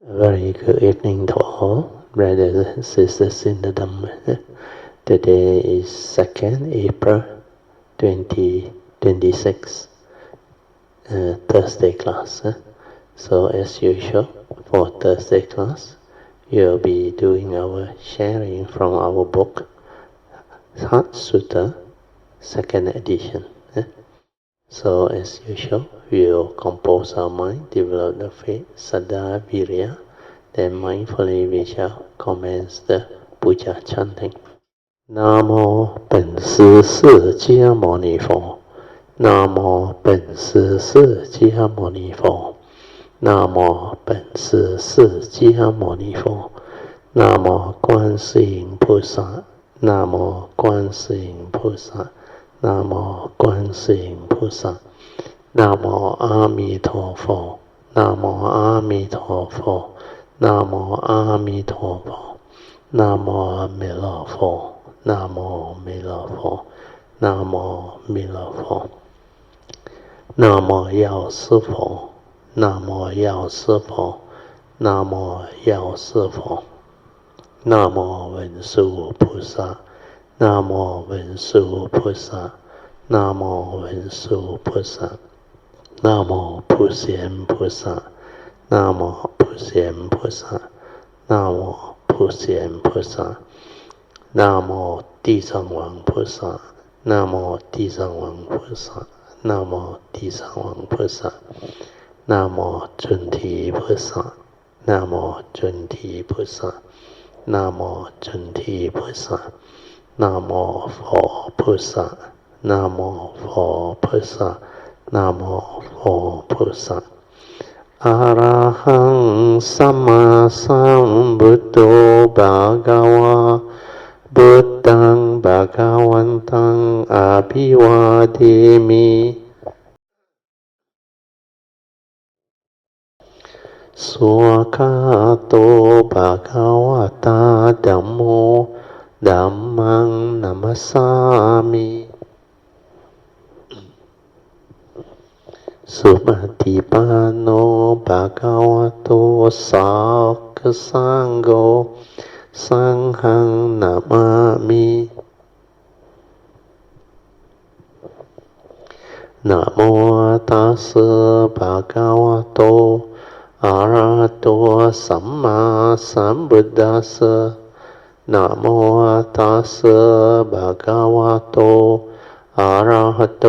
A very good evening to all, brothers and sisters in the Dhamma. Today is 2nd April 2026, Thursday class. So as usual, for Thursday class, we'll be doing our sharing from our book, Heart Sutra, 2nd edition. So as usual, we'll compose our mind, develop the faith, Saddha, Virya, then mindfully we shall commence the Puja chanting. Namo 本师释迦牟尼佛，南无本师释迦牟尼佛，南无本师释迦牟尼佛，南无观世音菩萨，南无观世音菩萨，南无观世音菩萨，南无阿弥陀佛，南无阿弥陀佛，南无阿弥陀佛，南无阿弥陀佛。南无弥勒佛，南无弥勒佛，南无药师佛，南无药师佛，南无药师佛，南无文殊菩萨，南无文殊菩萨，南无文殊菩萨，南无普贤菩萨，南无普贤菩萨，南无普贤菩萨。南无地藏王菩萨，南无地藏王菩萨，南无地藏王菩萨，南无准提菩萨，南无准提菩萨，南无准提菩萨，南无佛菩萨，南无佛菩萨，南无佛菩萨。阿拉汉萨玛萨姆多巴嘎哇。พุทธังภะคะวันตังอะภิวาเทมิสุขะโตภะคะวะตาธัมโมธัมมังนัมมัสสามิสุปฏิปันโนภะคะวะโตสาวกสังโฆสังฆังนามามินะโมตัสสะภะคะวะโตอะระหะโตสัมมาสัมพุทธัสสะนะโมตัสสะภะคะวะโตอะระหะโต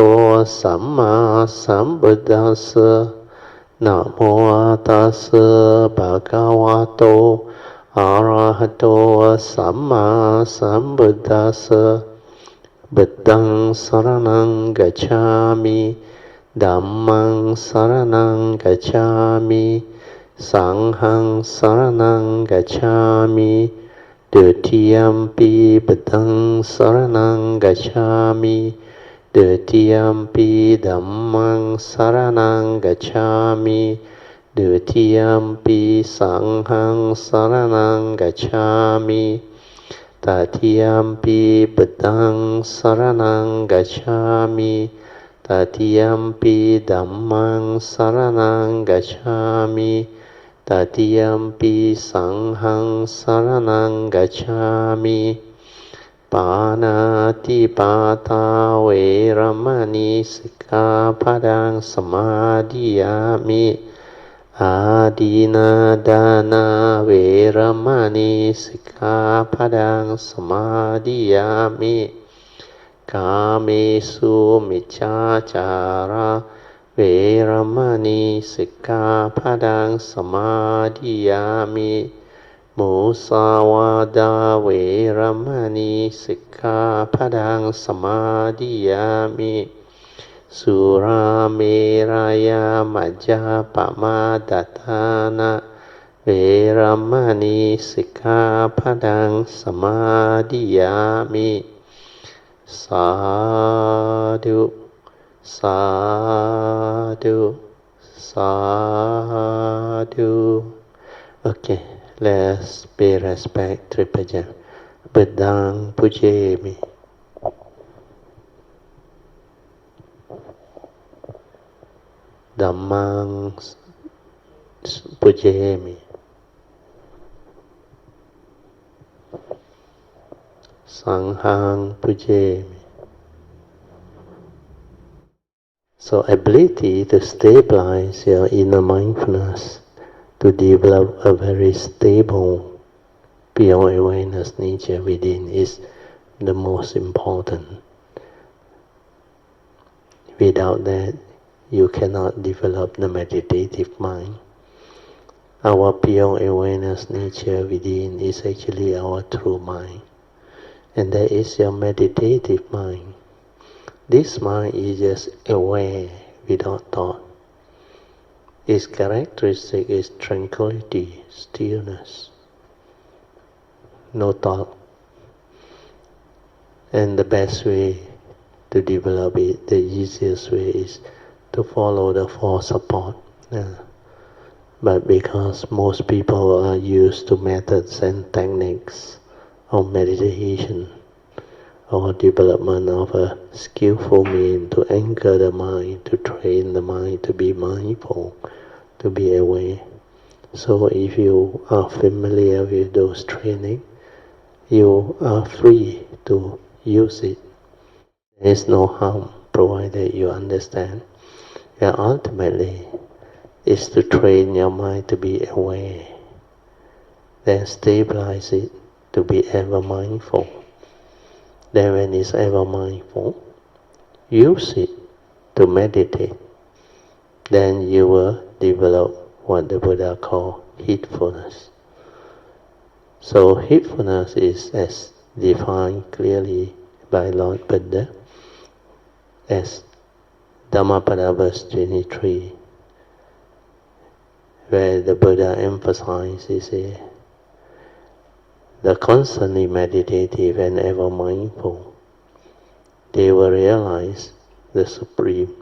สัมมาสัมพุทธัสสะนะโมตัสสะภะคะวะโตอะระหะโตสัมมาสัมพุทธัสสะบุตตังสรณังกัจฉามิธัมมังสรณังกัจฉามิสังฆังสรณังกัจฉามิดุติยัมปิบุตตังสรณังกัจฉามิดุติยัมปิธัมมังสรณังกัจฉามิดุติยัมปิสังฆังสรณังกัจฉามิตติยัมปิบุตตังสรณังกัจฉามิตติยัมปิธัมมังสรณังกัจฉามิตติยัมปิสังฆังสรณังกัจฉามิปานาติปาตาเวรมณีสิกขาปดังสมาธิยามิอาดินาดานาเวรมณีสิกขาปดังสมาธิยามิกาเมสุมิจฉาจาระเวรมณีสิกขาปดังสมาธิยามิมุสาวาดาเวรมณีสิกขาปดังสมาธิยามิสุราเมรยามัจจาปมาดัฏฐานะเวรมณีสิกขาปดังสมาธิยามิสาธุสาธุสาธุ Okay, let's pay respect to Puja. Buddhang pujemi. Dhammang pujemi. Sanghang Puja. So ability to stabilize your inner mindfulness, to develop a very stable pure awareness nature within is the most important. Without that, you cannot develop the meditative mind. Our pure awareness nature within is actually our true mind. And that is your meditative mind. This mind is just aware without thought. Its characteristic is tranquility, stillness, no thought. And the best way to develop it, the easiest way is to follow the four support. But because most people are used to methods and techniques of meditation or development of a skillful means to anchor the mind, to train the mind to be mindful, to be aware. So if you are familiar with those training, you are free to use it. There is no harm provided you understand. And ultimately, is to train your mind to be aware, then stabilize it to be ever mindful. Then when it's ever mindful, use it to meditate. Then you will develop what the Buddha called heedfulness. So heedfulness is as defined clearly by Lord Buddha as Dhammapada verse 23, where the Buddha emphasizes the constantly meditative and ever mindful, they will realize the supreme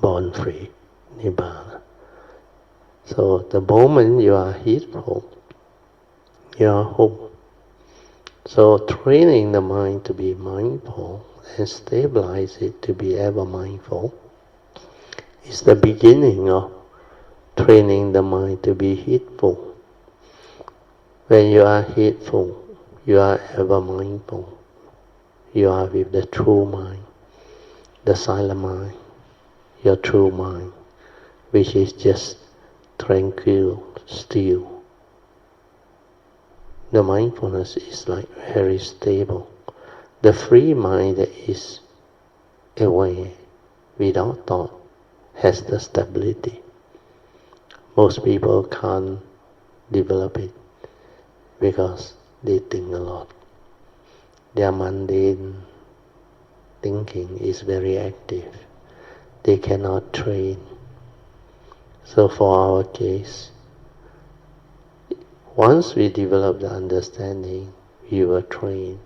born-free Nibbana. So the moment you are heedful, you are home. So training the mind to be mindful and stabilize it to be ever mindful is the beginning of training the mind to be heedful. When you are heedful, you are ever mindful. You are with the true mind, the silent mind, your true mind, which is just tranquil, still. The mindfulness is like very stable. The free mind that is aware, without thought, has the stability. Most people can't develop it because they think a lot. Their mundane thinking is very active. They cannot train. So for our case, once we develop the understanding, we will train.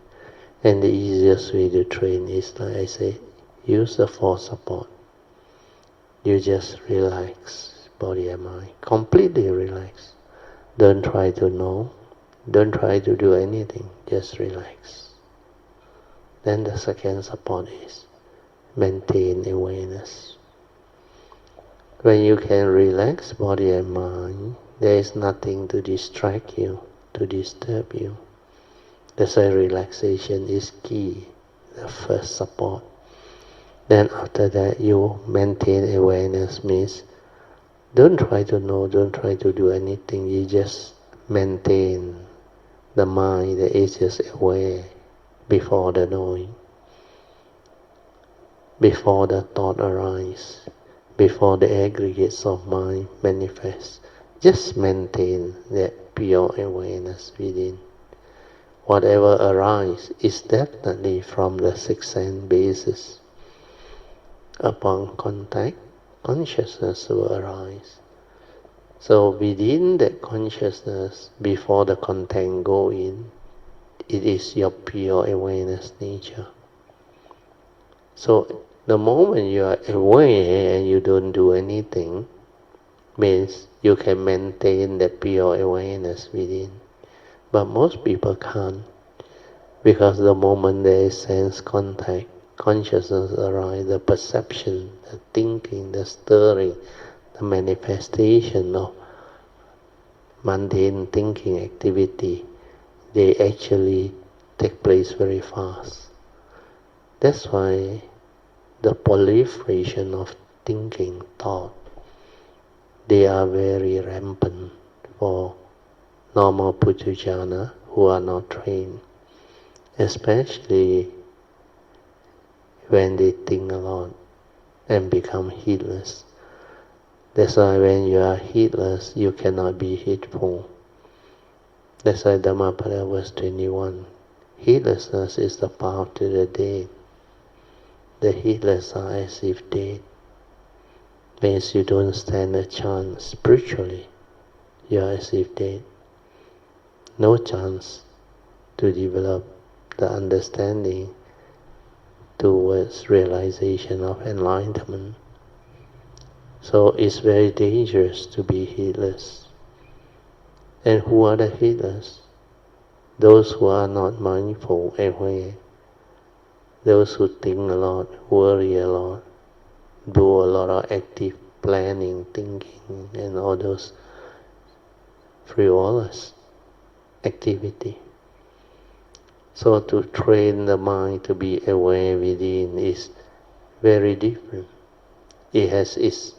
And the easiest way to train is, like I say, use the four support. You just relax body and mind, completely relax. Don't try to know, don't try to do anything, just relax. Then the second support is maintain awareness. When you can relax body and mind, there is nothing to distract you, to disturb you. That's why relaxation is key, the first support. Then after that, you maintain awareness means don't try to know, don't try to do anything. You just maintain the mind that is just aware before the knowing, before the thought arises, before the aggregates of mind manifest. Just maintain that pure awareness within. Whatever arises is definitely from the sixth sense basis. Upon contact, consciousness will arise. So within that consciousness, before the content go in, it is your pure awareness nature. So the moment you are aware and you don't do anything, means you can maintain that pure awareness within. But most people can't, because the moment there is sense contact, consciousness arises, the perception, the thinking, the stirring, the manifestation of mundane thinking activity, they actually take place very fast. That's why the proliferation of thinking, thought, they are very rampant for normal Puja who are not trained, especially when they think a lot and become heedless. That's why when you are heedless, you cannot be heedful. That's why Dhammapada verse 21. Heedlessness is the path to the dead. The heedless are as if dead. Means you don't stand a chance spiritually. You are as if dead. No chance to develop the understanding towards realization of enlightenment. So it's very dangerous to be heedless. And who are the heedless? Those who are not mindful aware. Those who think a lot, worry a lot, do a lot of active planning, thinking, and all those frivolous activity. So to train the mind to be aware within is very different. It has its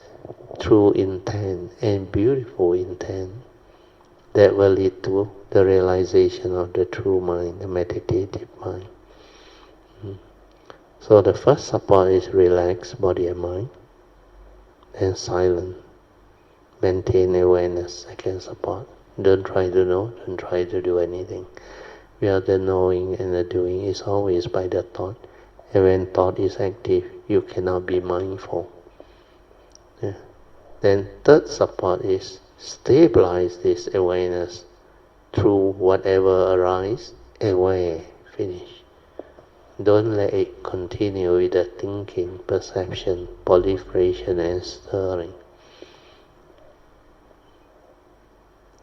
true intent and beautiful intent that will lead to the realization of the true mind, the meditative mind. So the first support is relaxed body and mind, and silent. Maintain awareness, second support. Don't try to know, don't try to do anything. Where the knowing and the doing is always by the thought. And when thought is active, you cannot be mindful. Yeah. Then third support is stabilize this awareness through whatever arises, aware, finish. Don't let it continue with the thinking, perception, proliferation and stirring.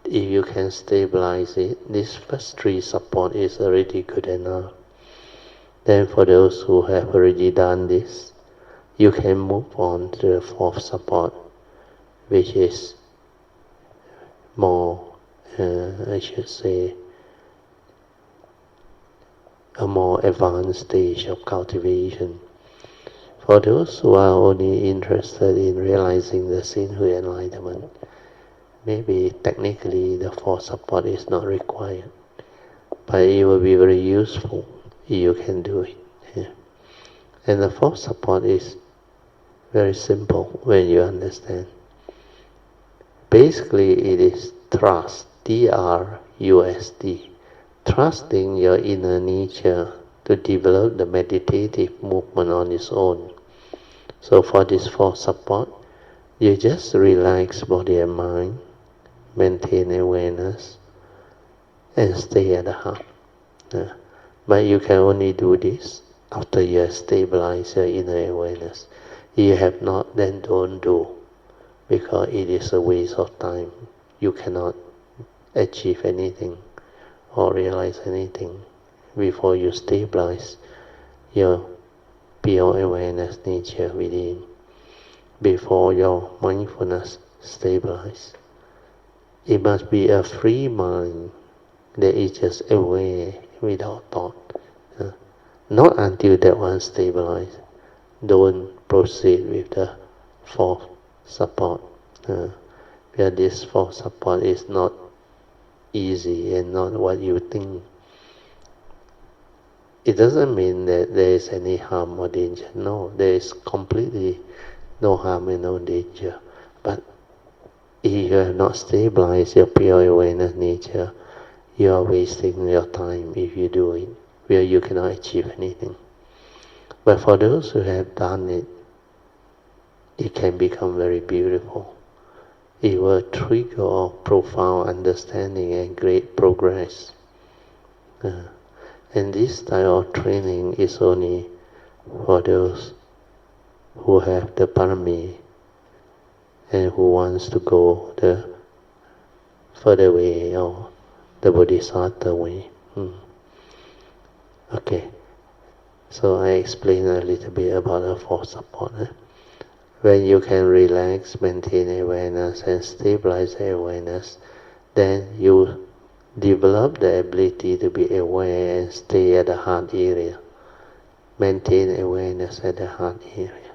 If you can stabilize it, this first three support is already good enough. Then for those who have already done this, you can move on to the fourth support, which is more, a more advanced stage of cultivation. For those who are only interested in realizing the Sainthood enlightenment, maybe technically the fourth support is not required, but it will be very useful if you can do it. Yeah. And the fourth support is very simple when you understand. Basically it is trust, Trust, trusting your inner nature to develop the meditative movement on its own. So for this fourth support, you just relax body and mind, maintain awareness, and stay at the heart. But you can only do this after you have stabilized your inner awareness. If you have not, then don't do, because it is a waste of time. You cannot achieve anything or realize anything before you stabilize your pure awareness nature within, before your mindfulness stabilize. It must be a free mind that is just aware without thought. Not until that one stabilize. Don't proceed with the fourth support. Where this fourth support is not easy and not what you think. It doesn't mean that there is any harm or danger. No, there is completely no harm and no danger. But if you have not stabilized your pure awareness nature, you are wasting your time if you do it, where you cannot achieve anything. But for those who have done it, it can become very beautiful. It will trigger profound understanding and great progress. And this style of training is only for those who have the parami and who wants to go the further way or the bodhisattva way. Okay, so I explain a little bit about the fourth support. When you can relax, maintain awareness and stabilize the awareness, then you develop the ability to be aware and stay at the heart area. Maintain awareness at the heart area.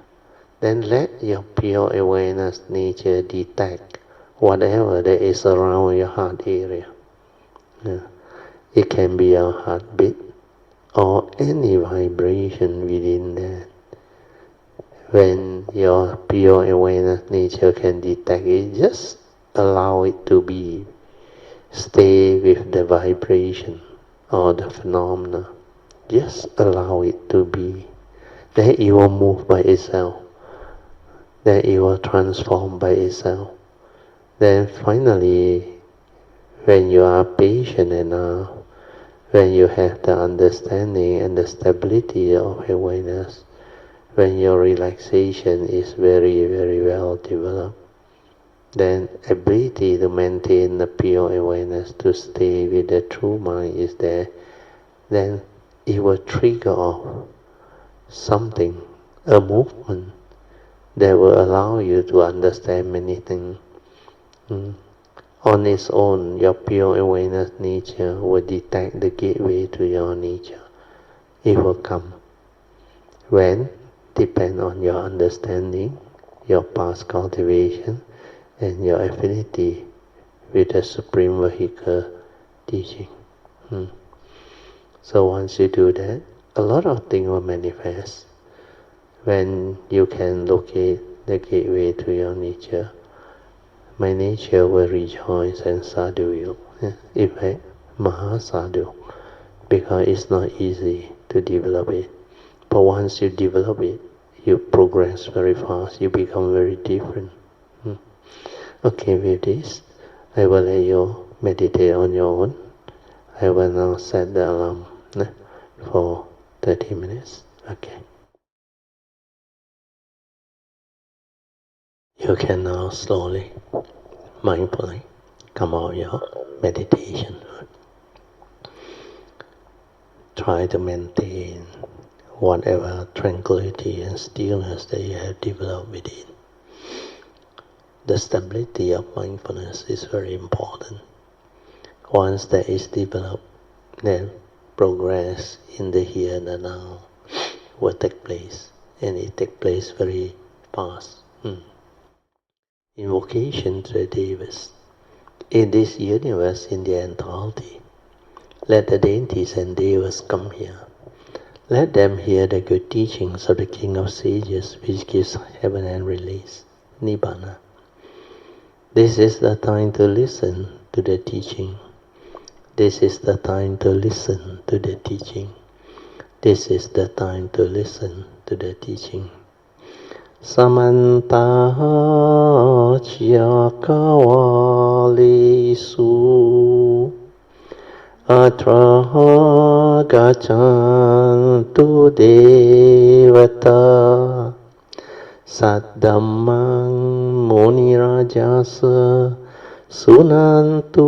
Then let your pure awareness nature detect whatever that is around your heart area. It can be your heartbeat or any vibration within that. When your pure awareness nature can detect it, just allow it to be. Stay with the vibration or the phenomena. Just allow it to be. Then it will move by itself. Then it will transform by itself. Then finally, when you are patient enough, when you have the understanding and the stability of awareness, when your relaxation is very, very well developed, then ability to maintain the pure awareness, to stay with the true mind is there, then it will trigger off something, a movement that will allow you to understand many things. On its own, your pure awareness nature will detect the gateway to your nature. It will come. When? Depend on your understanding, your past cultivation, and your affinity with the Supreme Vehicle teaching. So once you do that, a lot of things will manifest. When you can locate the gateway to your nature, my nature will rejoice and sadhu you. In fact, Maha Sadhu, because it's not easy to develop it. But once you develop it, you progress very fast, you become very different. Okay, with this, I will let you meditate on your own. I will now set the alarm for 30 minutes. Okay. You can now slowly, mindfully come out your meditation. Try to maintain whatever tranquility and stillness that you have developed within. The stability of mindfulness is very important. Once that is developed, then progress in the here and the now will take place, and it takes place very fast. Invocation to the Devas. In this universe, in the entirety, let the deities and Devas come here. Let them hear the good teachings of the King of Sages, which gives heaven and release, Nibbana. This is the time to listen to the teaching. This is the time to listen to the teaching. This is the time to listen to the teaching. Samanta Chakavalisu Atra Gachantu Devata Saddhammang Munirajasa Sunantu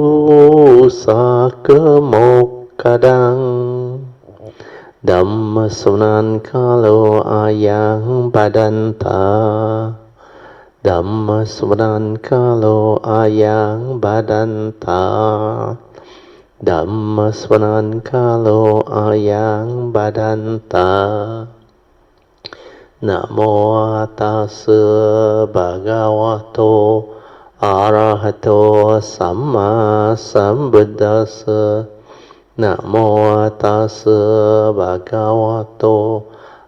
Sakamokadang Dhamma Sunan Kalo Ayang Badanta Dhamma Sunan Kalo Ayang Badanta Dhamma Sunan Kalo Ayang Badanta Namo Tassa Bhagavato Arahato Samma Sambuddhassa Namo Tassa Bhagavato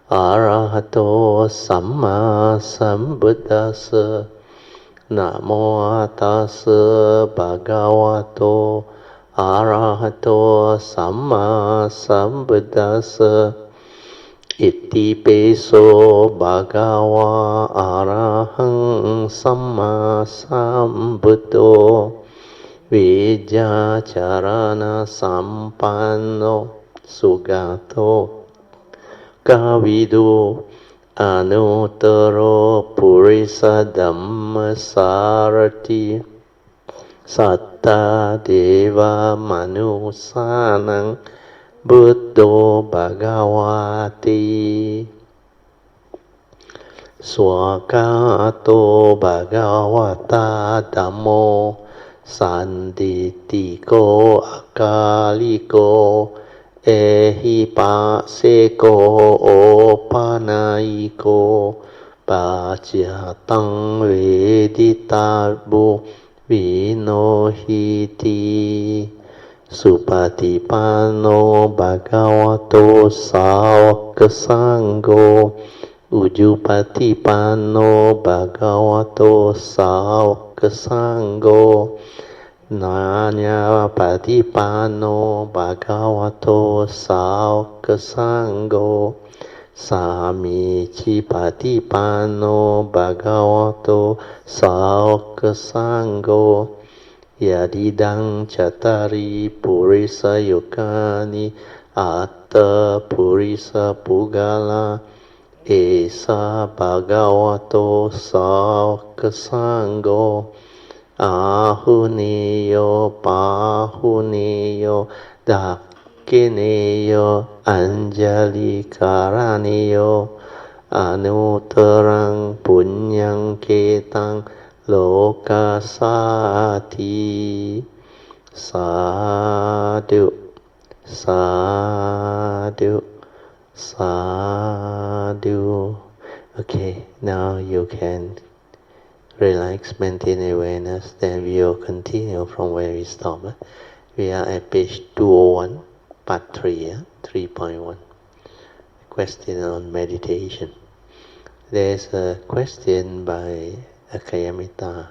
Arahato Samma Sambuddhassa Namo Tassa Bhagavato Arahato Samma Sambuddhassa Iti peso bhagava arahang samma sambuddho Vijja charana sampanno sugato kavidu anuttaro purisa dhamma sarati satta deva manusanang Buddho Bhagavati Swakato Bhagavata Dhammo สันติติโกอากาลิโกเอหิปัสเสโกโอปานายิโกปัจจตังเวดิตาบุวิโนหิติสุปฏิปันโนภะคะวะโตสาวกสังโฆอุจุปฏิปันโนภะคะวะโตสาวกสังโฆนาญาปฏิปันโนภะคะวะโตสาวกสังโฆสามีจิปฏิปันโนภะคะวะโตสาวกสังโฆยะดิดังจัตตาริปุริสยุคานิอัตตปุริสปุกาลาเอสะภะคะวะโตสาวกสังโฆอาหุเนโยปาหุเนโยดักเกเนโยอัญจลิการาเนโยอนุตรังปุญญังเกตังโลกาสาธิสาธุสาธุสาธุ Okay, now you can relax, maintain awareness, then we will continue from where we stopped. We are at page 201, part 3, 3.1. Question on meditation. There's a question by Akayamita.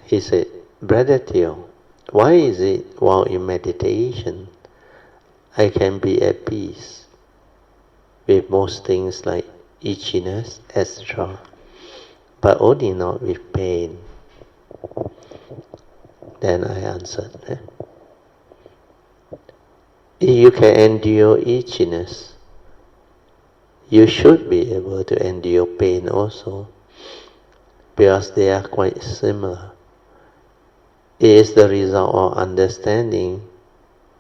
He said, Brother Teo, why is it while in meditation I can be at peace with most things like itchiness, etc., but only not with pain? Then I answered, if you can endure itchiness, you should be able to endure pain also, because they are quite similar. It is the result of understanding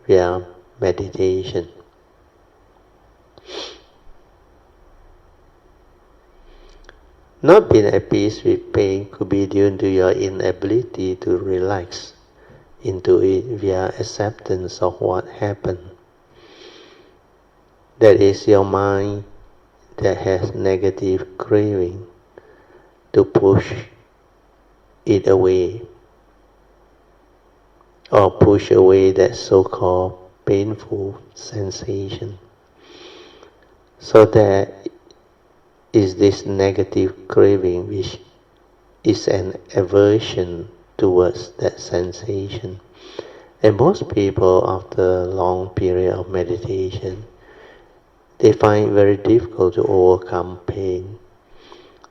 via meditation. Not being at peace with pain could be due to your inability to relax into it via acceptance of what happened. That is your mind that has negative craving to push it away, or push away that so-called painful sensation. So there is this negative craving which is an aversion towards that sensation. And most people, after a long period of meditation, they find it very difficult to overcome pain.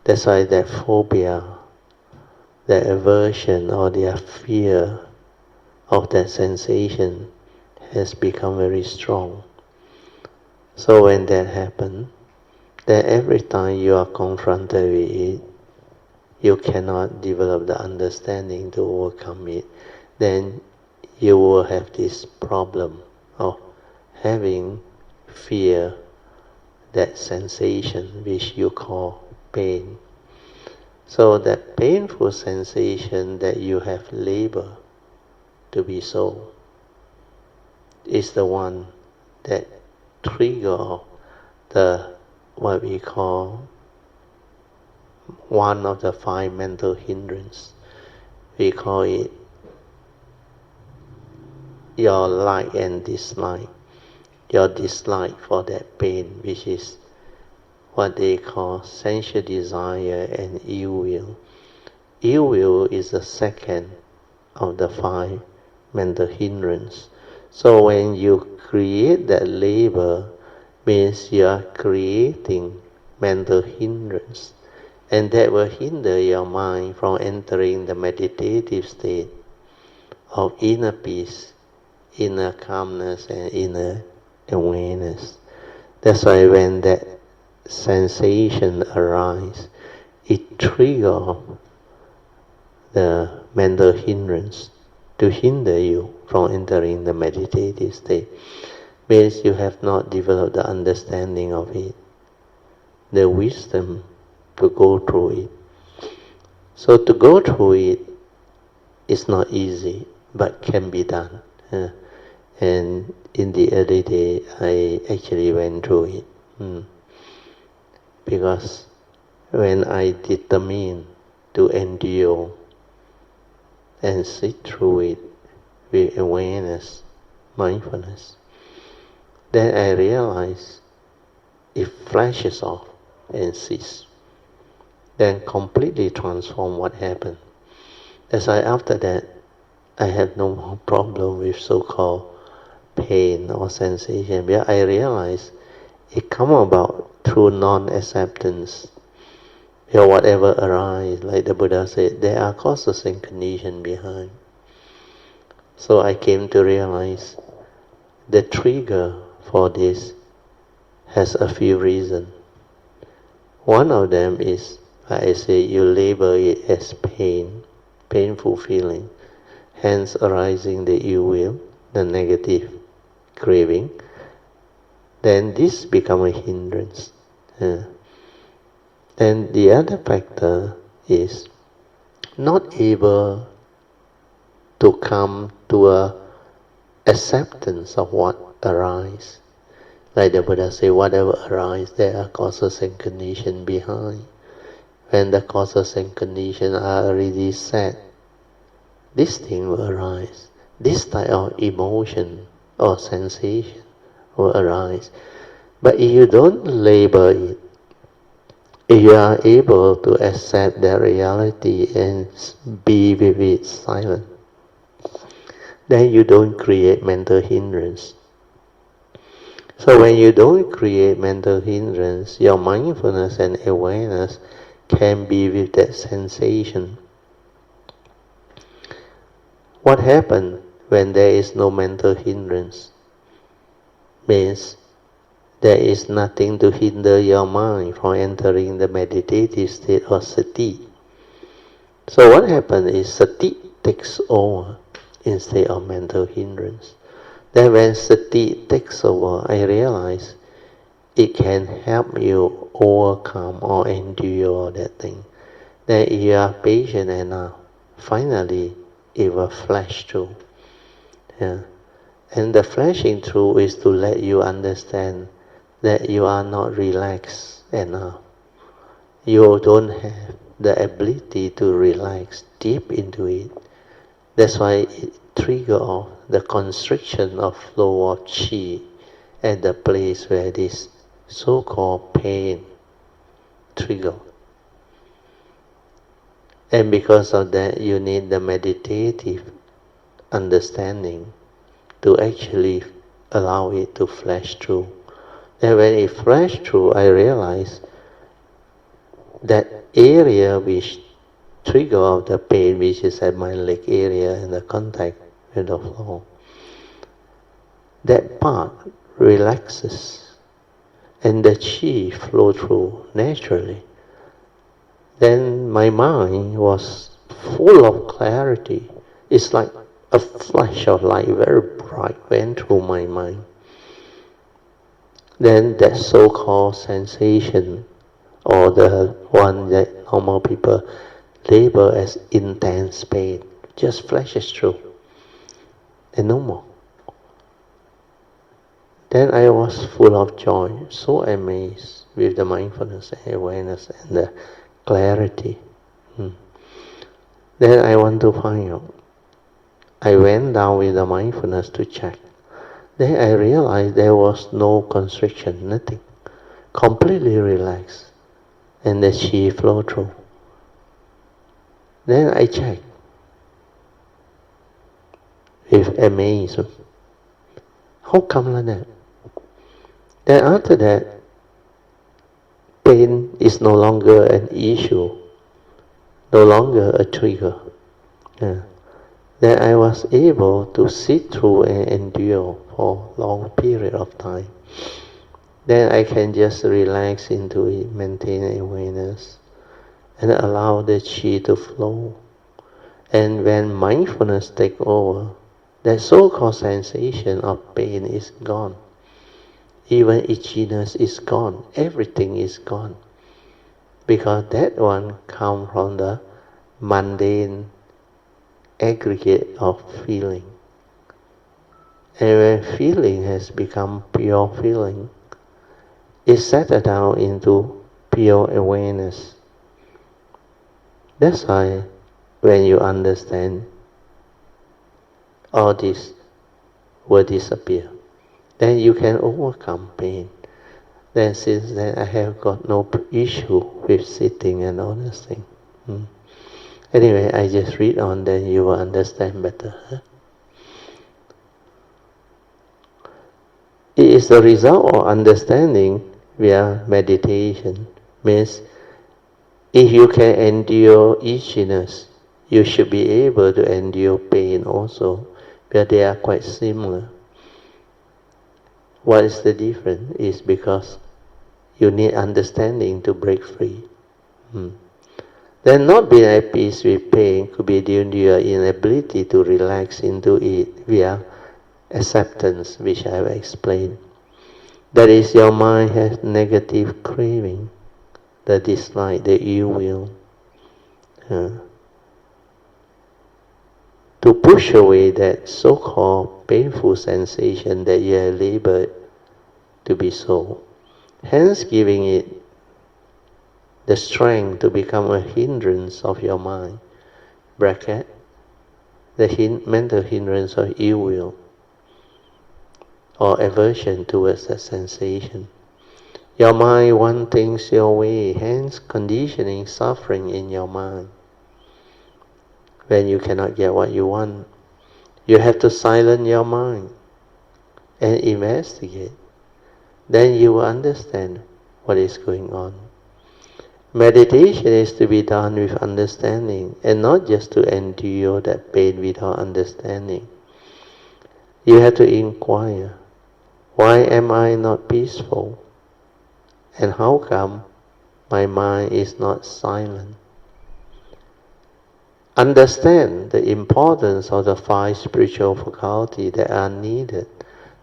That's why that phobia, that aversion or their fear of that sensation has become very strong. So when that happens, then every time you are confronted with it, you cannot develop the understanding to overcome it. Then you will have this problem of having fear, that sensation which you call pain. So that painful sensation that you have labeled to be so is the one that trigger the what we call one of the 5 mental hindrances. We call it your like and dislike. Your dislike for that pain, which is what they call sensual desire and ill will. Ill will is the second of the 5 mental hindrances. So when you create that label, means you are creating mental hindrance, and that will hinder your mind from entering the meditative state of inner peace, inner calmness, and inner awareness. That's why when that sensation arises, it triggers the mental hindrance to hinder you from entering the meditative state. Means you have not developed the understanding of it, the wisdom to go through it. So to go through it It's not easy, but can be done. And in the early day, I actually went through it. Because when I determined to endure and sit through it with awareness, mindfulness, then I realized it flashes off and ceases. Then completely transform what happened. As after that, I had no more problem with so-called pain or sensation. But I realized it come about through non-acceptance. Whatever arises, like the Buddha said, there are causes and conditions behind. So I came to realize the trigger for this has a few reasons. One of them is, like I say, you label it as pain, painful feeling, hence arising the ill will, the negative craving. Then this become a hindrance. And the other factor is not able to come to a acceptance of what arises. Like the Buddha say, whatever arises, there are causes and conditions behind. When the causes and conditions are already set, this thing will arise. This type of emotion or sensation will arise. But if you don't label it, if you are able to accept that reality and be with it silent, then you don't create mental hindrance. So when you don't create mental hindrance, your mindfulness and awareness can be with that sensation. What happens when there is no mental hindrance? Means there is nothing to hinder your mind from entering the meditative state of sati. So what happens is sati takes over instead of mental hindrance. Then when sati takes over, I realize it can help you overcome or endure that thing. Then if you are patient enough, finally it will flash through. And the flashing through is to let you understand that you are not relaxed enough. You don't have the ability to relax deep into it. That's why it triggers off the constriction of flow of chi at the place where this so-called pain trigger. And because of that, you need the meditative understanding to actually allow it to flash through. And when it flashed through, I realized that area which trigger of the pain, which is at my leg area and the contact with the floor, that part relaxes and the chi flow through naturally. Then my mind was full of clarity. It's like a flash of light, very bright, went through my mind. Then that so-called sensation, or the one that normal people label as intense pain, just flashes through, and no more. Then I was full of joy, so amazed with the mindfulness and awareness and the clarity. Then I want to find out. I went down with the mindfulness to check. Then I realized there was no constriction, nothing. Completely relaxed. And the chi flow through. Then I checked with amazement. How come like that? Then after that, pain is no longer an issue, no longer a trigger. Then I was able to sit through and endure for a long period of time. Then I can just relax into it, maintain awareness, and allow the chi to flow. And when mindfulness takes over, that so-called sensation of pain is gone. Even itchiness is gone. Everything is gone. Because that one comes from the mundane aggregate of feeling. And when feeling has become pure feeling, it settles down into pure awareness. That's why when you understand, all this will disappear. Then you can overcome pain. Then since then I have got no issue with sitting and all those things. Anyway, I just read on, then you will understand better. It is the result of understanding via meditation. Means if you can endure itchiness, you should be able to endure pain also, but they are quite similar. What is the difference? Is because you need understanding to break free. Then not being at peace with pain could be due to your inability to relax into it via acceptance, which I have explained. That is, your mind has negative craving, the dislike, the ill will. To push away that so-called painful sensation that you have labeled to be so. Hence giving it the strength to become a hindrance of your mind. Bracket, the mental hindrance of ill will or aversion towards that sensation. Your mind wants things your way, hence conditioning suffering in your mind. When you cannot get what you want, you have to silence your mind and investigate. Then you will understand what is going on. Meditation is to be done with understanding and not just to endure that pain without understanding. You have to inquire, why am I not peaceful? And how come my mind is not silent? Understand the importance of the 5 spiritual faculties that are needed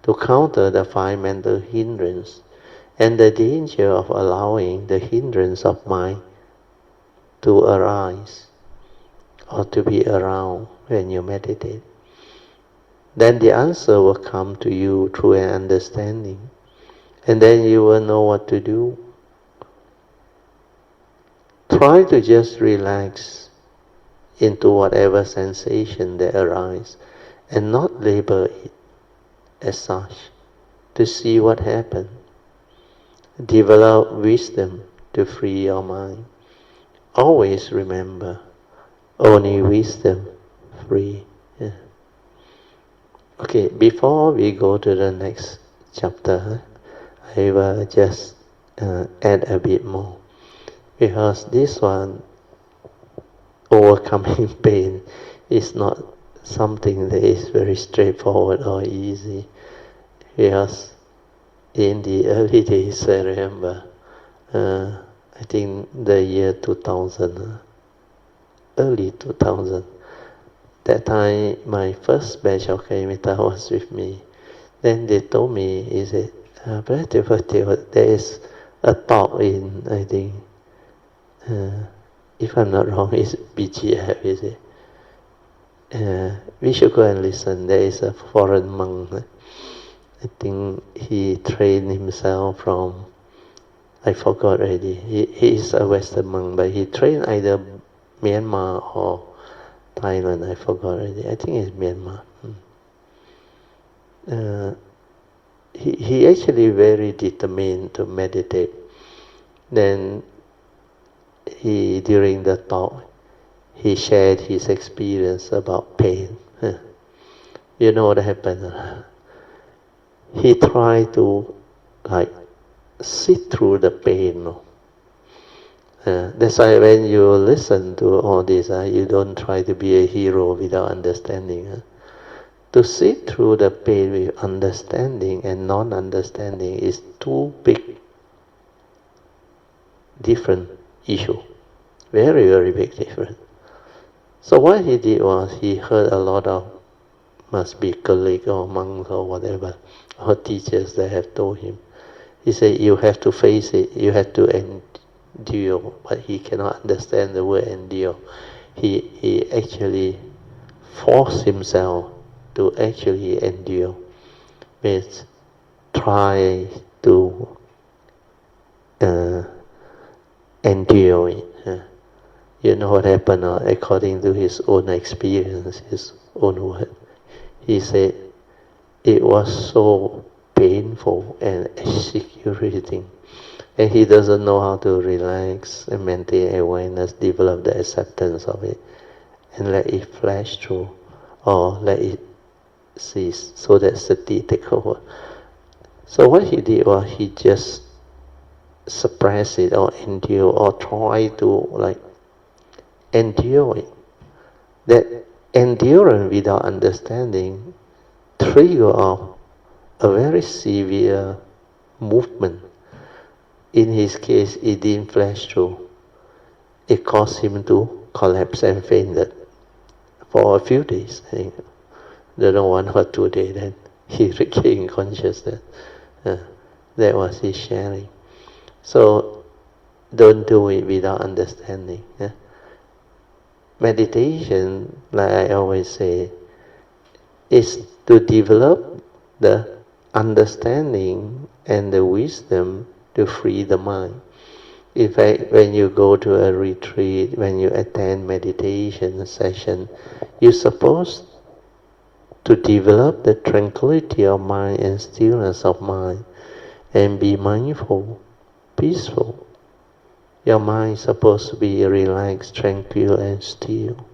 to counter the 5 mental hindrances and the danger of allowing the hindrance of mind to arise or to be around when you meditate. Then the answer will come to you through an understanding, and then you will know what to do. Try to just relax into whatever sensation that arises and not label it as such, to see what happens. Develop wisdom to free your mind. Always remember, only wisdom free. Yeah. Okay, before we go to the next chapter, I will just add a bit more. Because this one, overcoming pain, is not something that is very straightforward or easy. Because in the early days, I remember, I think the year 2000, early 2000, that time my first batch of Kayamita was with me. Then they told me, there is a talk in, I think, if I'm not wrong, it's BGF, is it? We should go and listen. There is a foreign monk. I think he trained himself from, I forgot already. He is a Western monk, but he trained either Myanmar or Thailand. I forgot already. I think it's Myanmar. He actually very determined to meditate. Then during the talk, he shared his experience about pain. You know what happened? He tried to sit through the pain. That's why when you listen to all this, you don't try to be a hero without understanding. To sit through the pain with understanding and non-understanding is two big different issue. Very, very big difference. So what he did was he heard a lot of, must be colleagues or monks or whatever, or teachers that have told him. He said, you have to face it, you have to endure, but he cannot understand the word endure. He actually force himself to actually endure, means try to endure it. You know what happened according to his own experience, his own word. He said it was so painful and excruciating, and he doesn't know how to relax and maintain awareness, develop the acceptance of it, and let it flash through, or let it cease, so that sati take over. So what he did was he just suppress it or endure or try to endure it. That endurance without understanding trigger off a very severe movement. In his case, it didn't flash through. It caused him to collapse and fainted for a few days. I don't know, 1 or 2 days, then he regained consciousness. That was his sharing. So don't do it without understanding. Meditation, like I always say, is to develop the understanding and the wisdom to free the mind. In fact, when you go to a retreat, when you attend meditation session, you're supposed to develop the tranquility of mind and stillness of mind and be mindful, peaceful. Your mind is supposed to be relaxed, tranquil and still,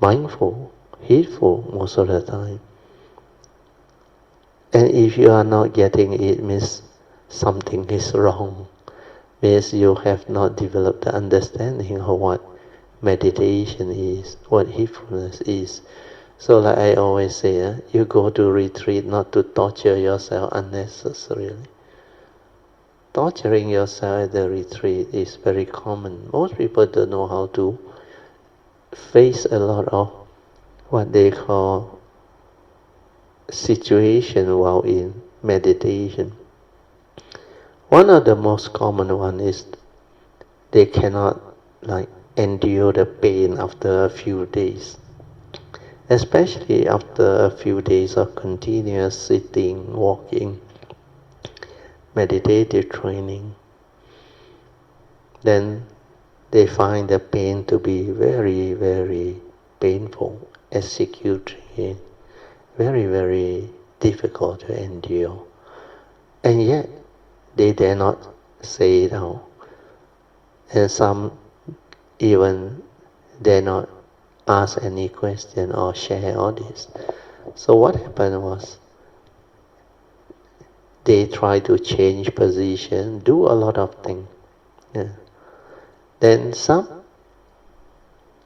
mindful, heedful most of the time. And if you are not getting it, means something is wrong. Means you have not developed the understanding of what meditation is, what heedfulness is. So like I always say, you go to retreat not to torture yourself unnecessarily. Torturing yourself at the retreat is very common. Most people don't know how to face a lot of what they call situation while in meditation. One of the most common one is they cannot endure the pain after a few days. Especially after a few days of continuous sitting, walking, meditative training, then they find the pain to be very, very painful, excruciating, very, very difficult to endure. And yet, they dare not say it out. And some even dare not ask any question or share all this. So what happened was, they try to change position, do a lot of things. Then some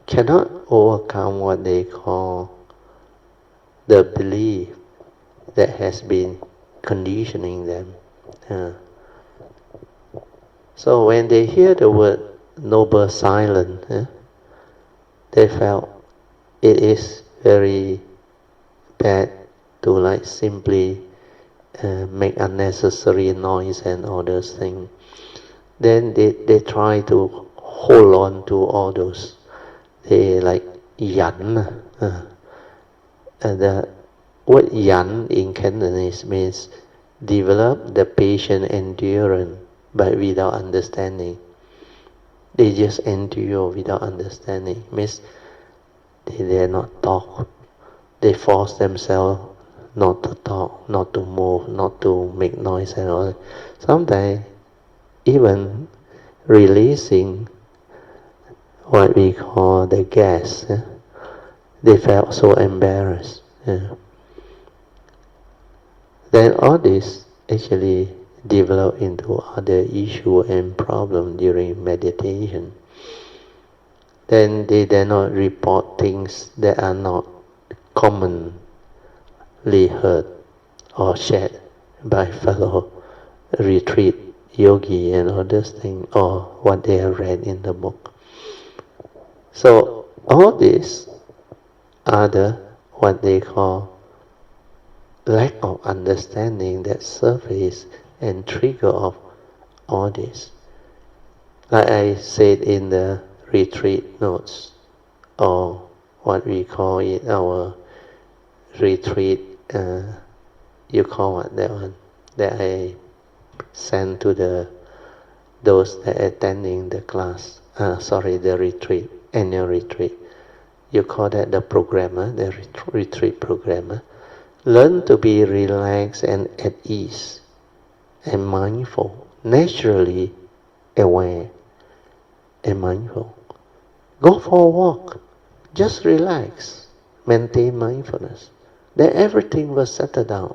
cannot overcome what they call the belief that has been conditioning them. So when they hear the word noble silence, they felt it is very bad to simply make unnecessary noise and all those things. Then they try to hold on to all those. They yan. And the word yan in Cantonese means develop the patient endurance, but without understanding. They just endure without understanding. Means they dare not talk. They force themselves not to talk, not to move, not to make noise and all. Sometimes even releasing what we call the gas, they felt so embarrassed. Then all this actually develop into other issue and problem during meditation. Then they dare not report things that are not commonly heard or shared by fellow retreat yogi and others things, or what they have read in the book. So all this are what they call lack of understanding that surface and trigger of all this. Like I said in the retreat notes, or what we call it our retreat. You call what that one? That I sent to those that are attending the class. The retreat, annual retreat. You call that the programmer, the retreat programmer. Learn to be relaxed and at ease and mindful, naturally aware and mindful. Go for a walk, just relax, maintain mindfulness. Then everything will settle down.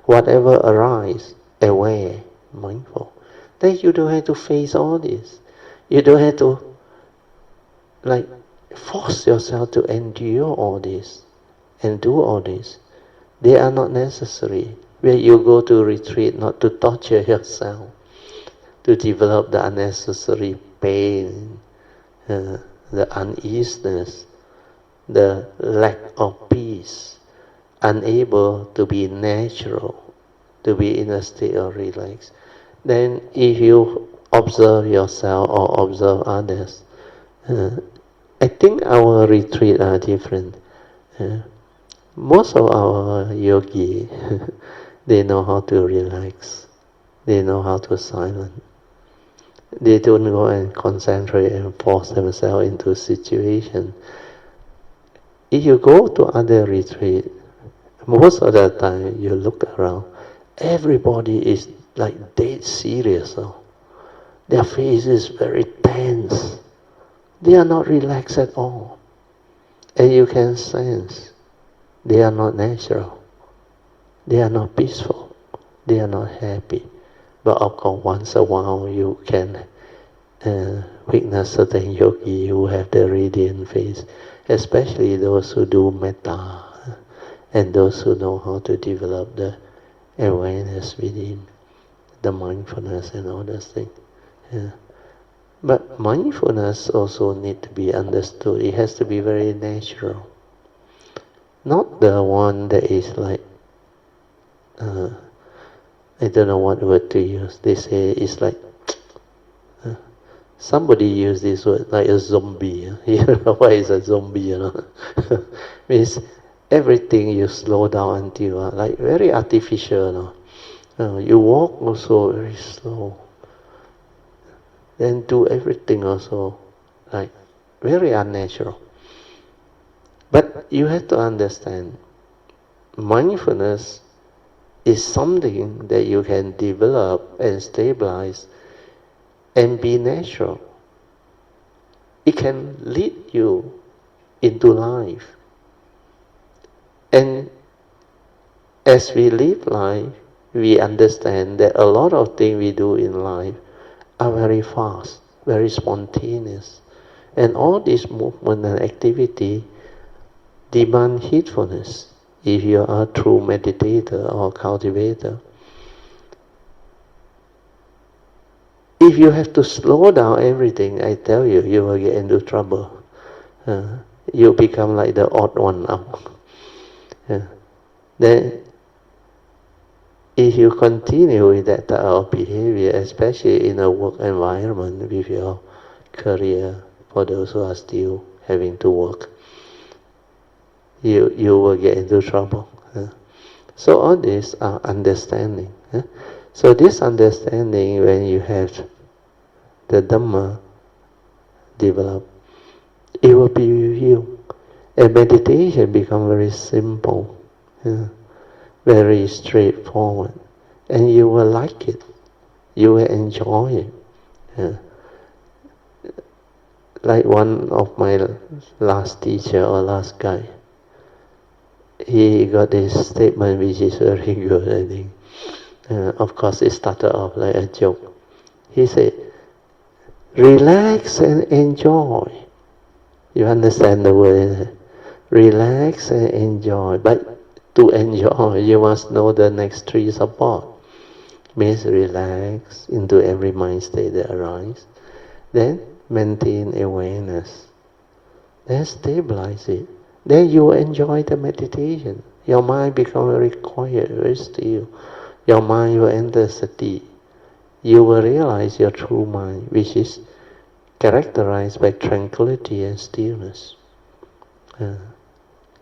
Whatever arises, aware, mindful. Then you don't have to face all this. You don't have to force yourself to endure all this and do all this. They are not necessary. Where you go to retreat not to torture yourself, to develop the unnecessary pain, the uneasiness, the lack of peace, unable to be natural, to be in a state of relax. Then if you observe yourself or observe others, I think our retreat are different. Most of our yogi, they know how to relax. They know how to silence. They don't go and concentrate and force themselves into a situation. If you go to other retreat, most of the time you look around, everybody is like dead serious. Their face is very tense. They are not relaxed at all. And you can sense they are not natural. They are not peaceful. They are not happy. But of course, once a while you can witness certain yogi who have the radiant face, especially those who do metta and those who know how to develop the awareness within, the mindfulness and all those things. Yeah. But mindfulness also need to be understood. It has to be very natural. Not the one that is like, I don't know what word to use. They say it's like, somebody used this word, like a zombie. You know what is a zombie, you know? Means everything you slow down until, like very artificial, you walk also very slow. Then do everything also like very unnatural. But you have to understand, mindfulness is something that you can develop and stabilize and be natural. It can lead you into life. And as we live life, we understand that a lot of things we do in life are very fast, very spontaneous. And all this movement and activity demand heedfulness if you are a true meditator or cultivator. If you have to slow down everything, I tell you, you will get into trouble. You become like the odd one out. Then, if you continue with that type of behavior, especially in a work environment with your career, for those who are still having to work, you will get into trouble. So all these are understanding. So this understanding, when you have the Dhamma developed, it will be with you. And meditation becomes very simple, very straightforward. And you will like it. You will enjoy it. Like one of my last teacher or last guy, he got this statement which is very good, I think. Of course, it started off like a joke. He said, relax and enjoy. You understand the word? Relax and enjoy. But to enjoy, you must know the next three support. Means relax into every mind state that arises. Then maintain awareness. Then stabilize it. Then you enjoy the meditation. Your mind becomes very quiet, very still. Your mind will enter sati. You will realize your true mind, which is characterized by tranquility and stillness.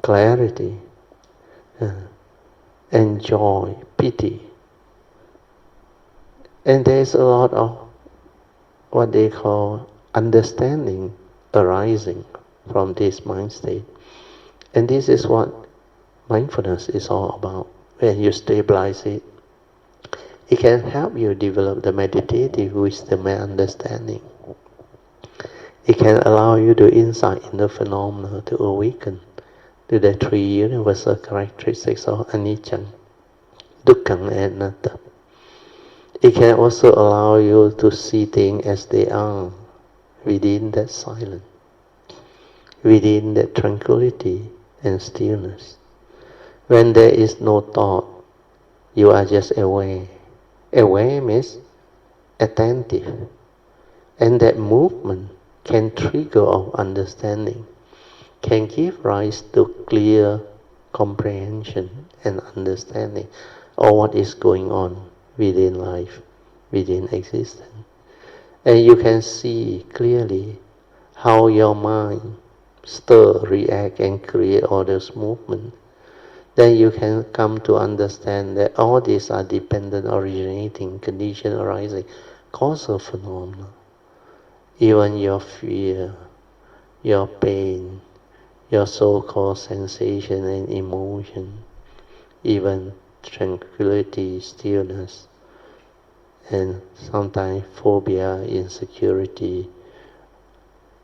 clarity, and joy, pity. And there's a lot of what they call understanding arising from this mind state. And this is what mindfulness is all about. When you stabilize it, it can help you develop the meditative wisdom and understanding. It can allow you to insight in the phenomena, to awaken to the three universal characteristics of anicca, dukkha, and anatta. It can also allow you to see things as they are within that silence, within that tranquility and stillness. When there is no thought, you are just aware. Aware means attentive. And that movement can trigger of understanding, can give rise to clear comprehension and understanding of what is going on within life, within existence. And you can see clearly how your mind stir, react, and create all those movements. Then you can come to understand that all these are dependent, originating, condition arising, causal phenomena. Even your fear, your pain, your so-called sensation and emotion, even tranquility, stillness, and sometimes phobia, insecurity,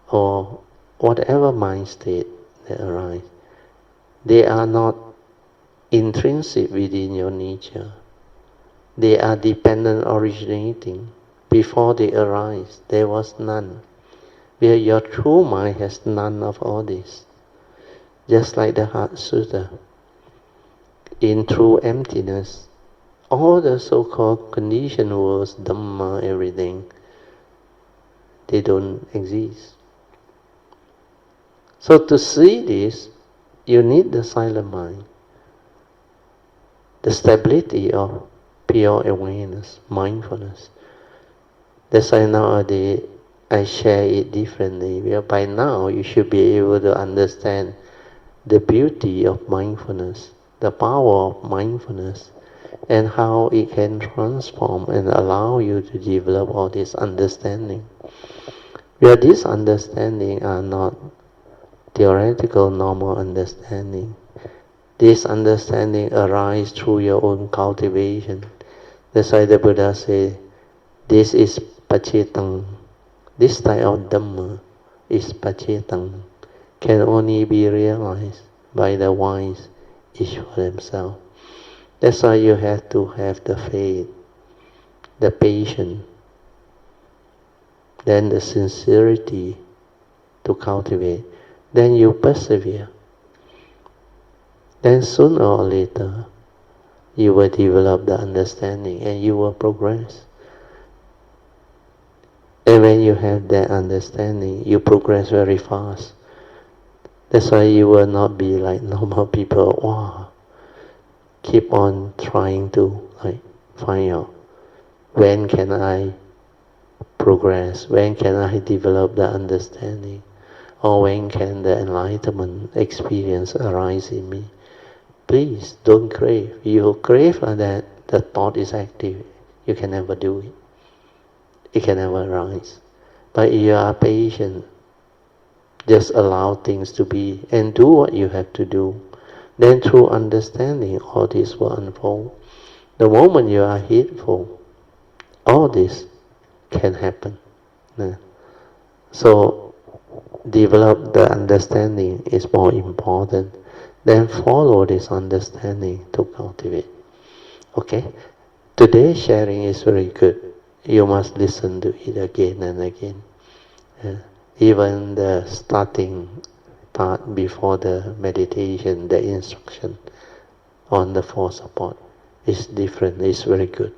or whatever mind state that arise, they are not intrinsic within your nature. They are dependent, originating. Before they arise, there was none. Where your true mind has none of all this. Just like the Heart Sutra. In true emptiness, all the so-called conditioned worlds, Dhamma, everything, they don't exist. So to see this, you need the silent mind. The stability of pure awareness, mindfulness. That's why nowadays I share it differently. Where by now you should be able to understand the beauty of mindfulness, the power of mindfulness, and how it can transform and allow you to develop all this understanding. Where this understanding are not theoretical normal understanding. This understanding arises through your own cultivation. That's why the Buddha said, this is pacetang. This type of Dhamma is pacetang, can only be realized by the wise, each for themselves. That's why you have to have the faith, the patience, then the sincerity to cultivate. Then you persevere. Then sooner or later, you will develop the understanding and you will progress. And when you have that understanding, you progress very fast. That's why you will not be like normal people. Wow, keep on trying to find out when can I progress, when can I develop the understanding, or when can the enlightenment experience arise in me. Please don't crave. You crave like that, the thought is active. You can never do it. It can never arise. But if you are patient, just allow things to be and do what you have to do. Then through understanding, all this will unfold. The moment you are heedful, all this can happen. So develop the understanding is more important. Then follow this understanding to cultivate. Okay? Today's sharing is very good. You must listen to it again and again. Even the starting part before the meditation, the instruction on the four support is different, it's very good.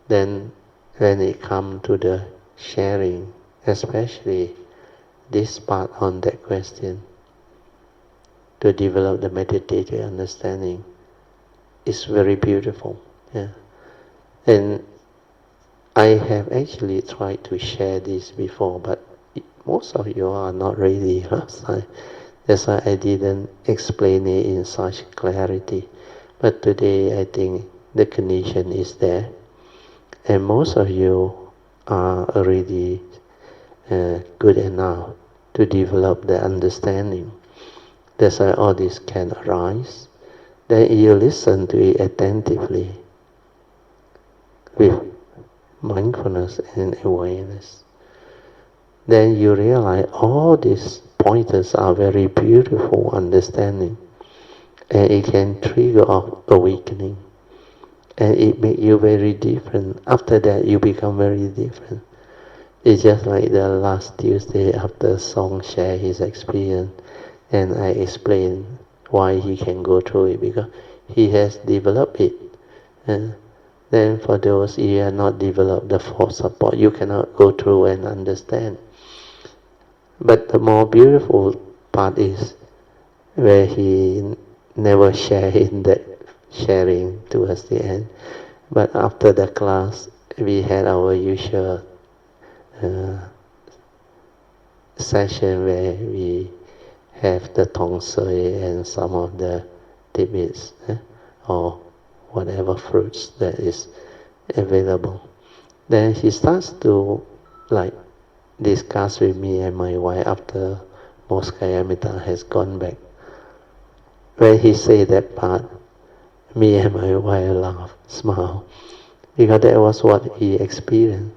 Then when it comes to the sharing, especially this part on that question, to develop the meditative understanding, is very beautiful. And I have actually tried to share this before, but most of you are not ready last time. That's why I didn't explain it in such clarity. But today I think the condition is there. And most of you are already good enough to develop the understanding. That's why all this can arise. Then you listen to it attentively with mindfulness and awareness. Then you realize all these pointers are very beautiful understanding, and it can trigger awakening, and it makes you very different. After that, you become very different. It's just like the last Tuesday after Song shared his experience, and I explained why he can go through it, because he has developed it. And then for those who have not developed the force support, you cannot go through and understand. But the more beautiful part is where he never shared in that sharing towards the end. But after the class, we had our usual session where we have the tong sui and some of the tidbits or whatever fruits that is available. Then he starts to discuss with me and my wife after Moskayamita has gone back. When he said that part, me and my wife laugh, smile, because that was what he experienced.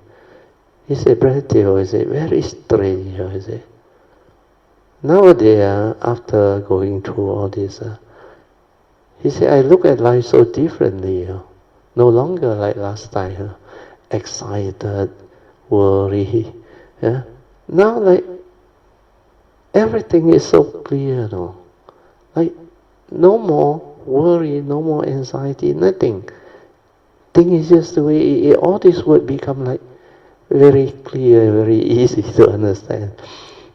He said, Brother Theo, is it very strange, is it? Nowadays, after going through all this, he said, I look at life so differently, no longer like last time, excited, worried. Yeah? Now, everything is so clear, no more worry, no more anxiety, nothing. Thing is just the way all this would become very clear, very easy to understand.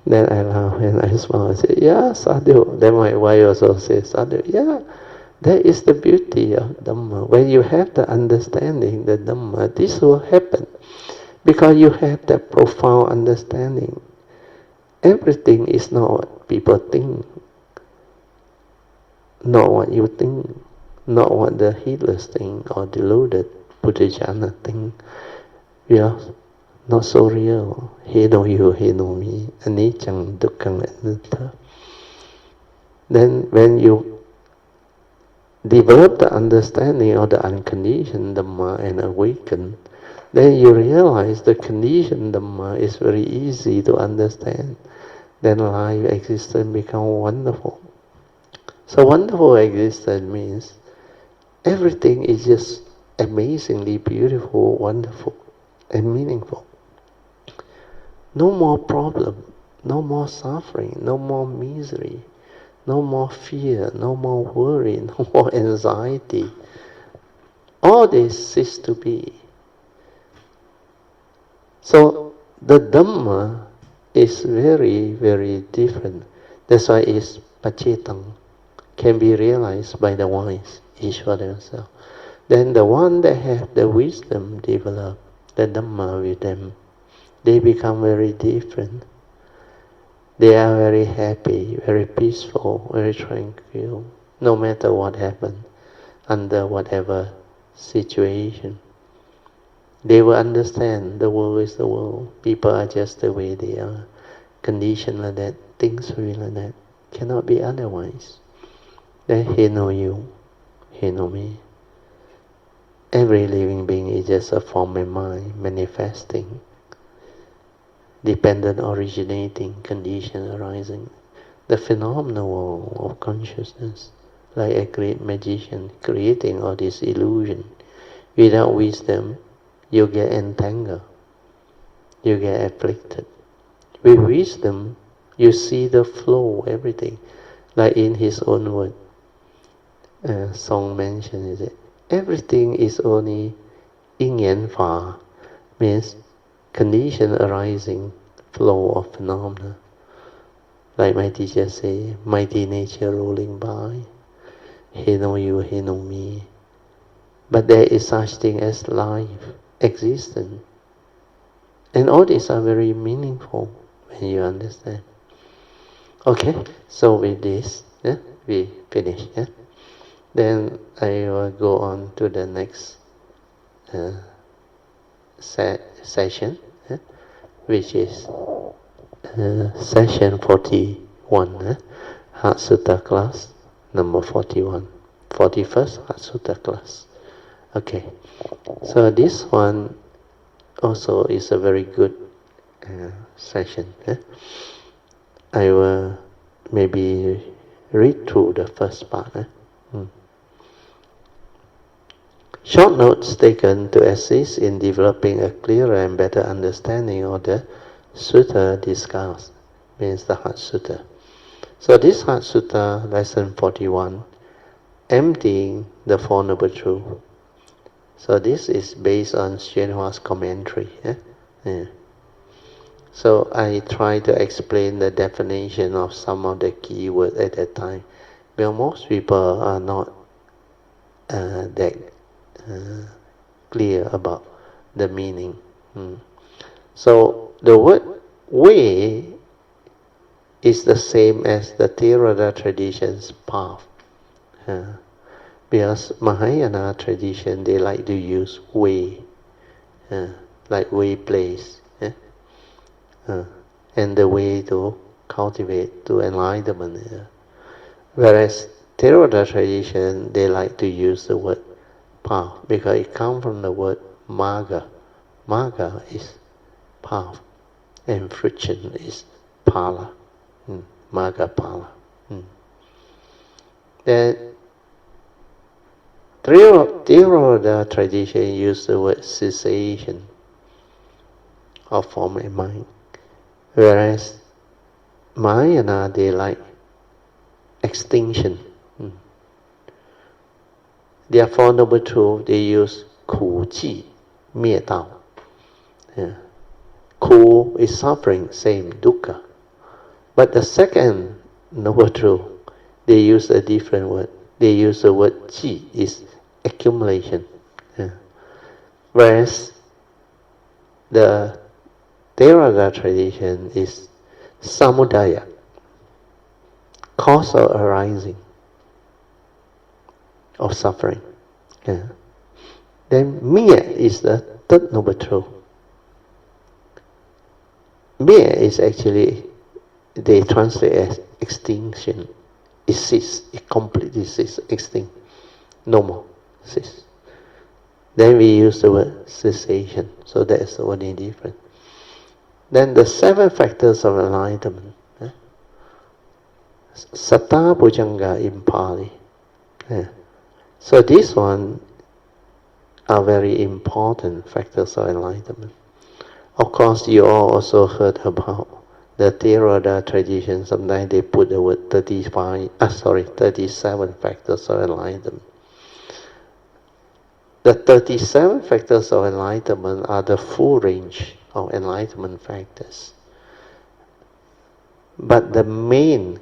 Then I laugh and I smile and say, yeah, sadhu. Then my wife also says, sadhu, yeah, that is the beauty of Dhamma. When you have the understanding, the Dhamma, this will happen. Because you have that profound understanding. Everything is not what people think, not what you think, not what the heedless think or deluded Puja think. We are not so real. He know you, he know me. Anicca, dukkha, anatta. Then when you develop the understanding of the unconditioned Dhamma and awaken, then you realize the conditioned Dhamma is very easy to understand. Then life existence become wonderful. So wonderful existence means everything is just amazingly beautiful, wonderful, and meaningful. No more problem, no more suffering, no more misery, no more fear, no more worry, no more anxiety. All this cease to be. So the Dhamma is very, very different. That's why it's pacetang, can be realized by the wise, Ishvara themselves. Then the one that have the wisdom develop the Dhamma with them, they become very different. They are very happy, very peaceful, very tranquil, no matter what happens, under whatever situation. They will understand the world is the world. People are just the way they are. Conditioned like that, things will be like that. Cannot be otherwise. Then he know you, he know me. Every living being is just a form of mind manifesting, dependent originating, condition arising. The phenomenal world of consciousness, like a great magician creating all this illusion. Without wisdom, you get entangled, you get afflicted. With wisdom, you see the flow, everything. Like in his own word, Song mentions it. Everything is only yin and fa, means condition arising, flow of phenomena. Like my teacher say, mighty nature rolling by. He know you, he know me. But there is such thing as life, existence. And all these are very meaningful when you understand. Okay, so with this, we finish. Then I will go on to the next uh, session, which is session 41, Heart Sutra class, number 41, 41st Heart Sutra class. Okay, so this one also is a very good session. I will maybe read through the first part. Short notes taken to assist in developing a clearer and better understanding of the Sutta discussed, means the Heart Sutra. So this Heart Sutra, lesson 41, emptying the Four Noble Truths. So this is based on Xuanhua's commentary. So I try to explain the definition of some of the key words at that time. Well, most people are not that clear about the meaning. So the word way is the same as the Theravada tradition's path. Because Mahayana tradition, they like to use way, like way place, and the way to cultivate to enlightenment. Whereas Theravada tradition, they like to use the word path because it comes from the word marga. Marga is path, and friction is pala. Marga pala. Then Theravada tradition use the word cessation of form and mind, whereas Mahayana, they like extinction. Their Four Noble Truths, they use ku ji, mie dao. Ku is suffering, same, dukkha. But the second Noble Truth, they use a different word. They use the word ji, is accumulation. Whereas the Theravada tradition is samudaya, cause of arising of suffering. Then Mia is the third Noble Truth. Mia is actually, they translate as extinction. It ceases, it completely ceases, extinct, no more, cease. Then we use the word cessation, so that's the only difference. Then the 7 factors of enlightenment. Satta Bhujanga in Pali. So this one are very important factors of enlightenment. Of course, you all also heard about the Theravada tradition. Sometimes they put the word 37 factors of enlightenment. The 37 factors of enlightenment are the full range of enlightenment factors. But the main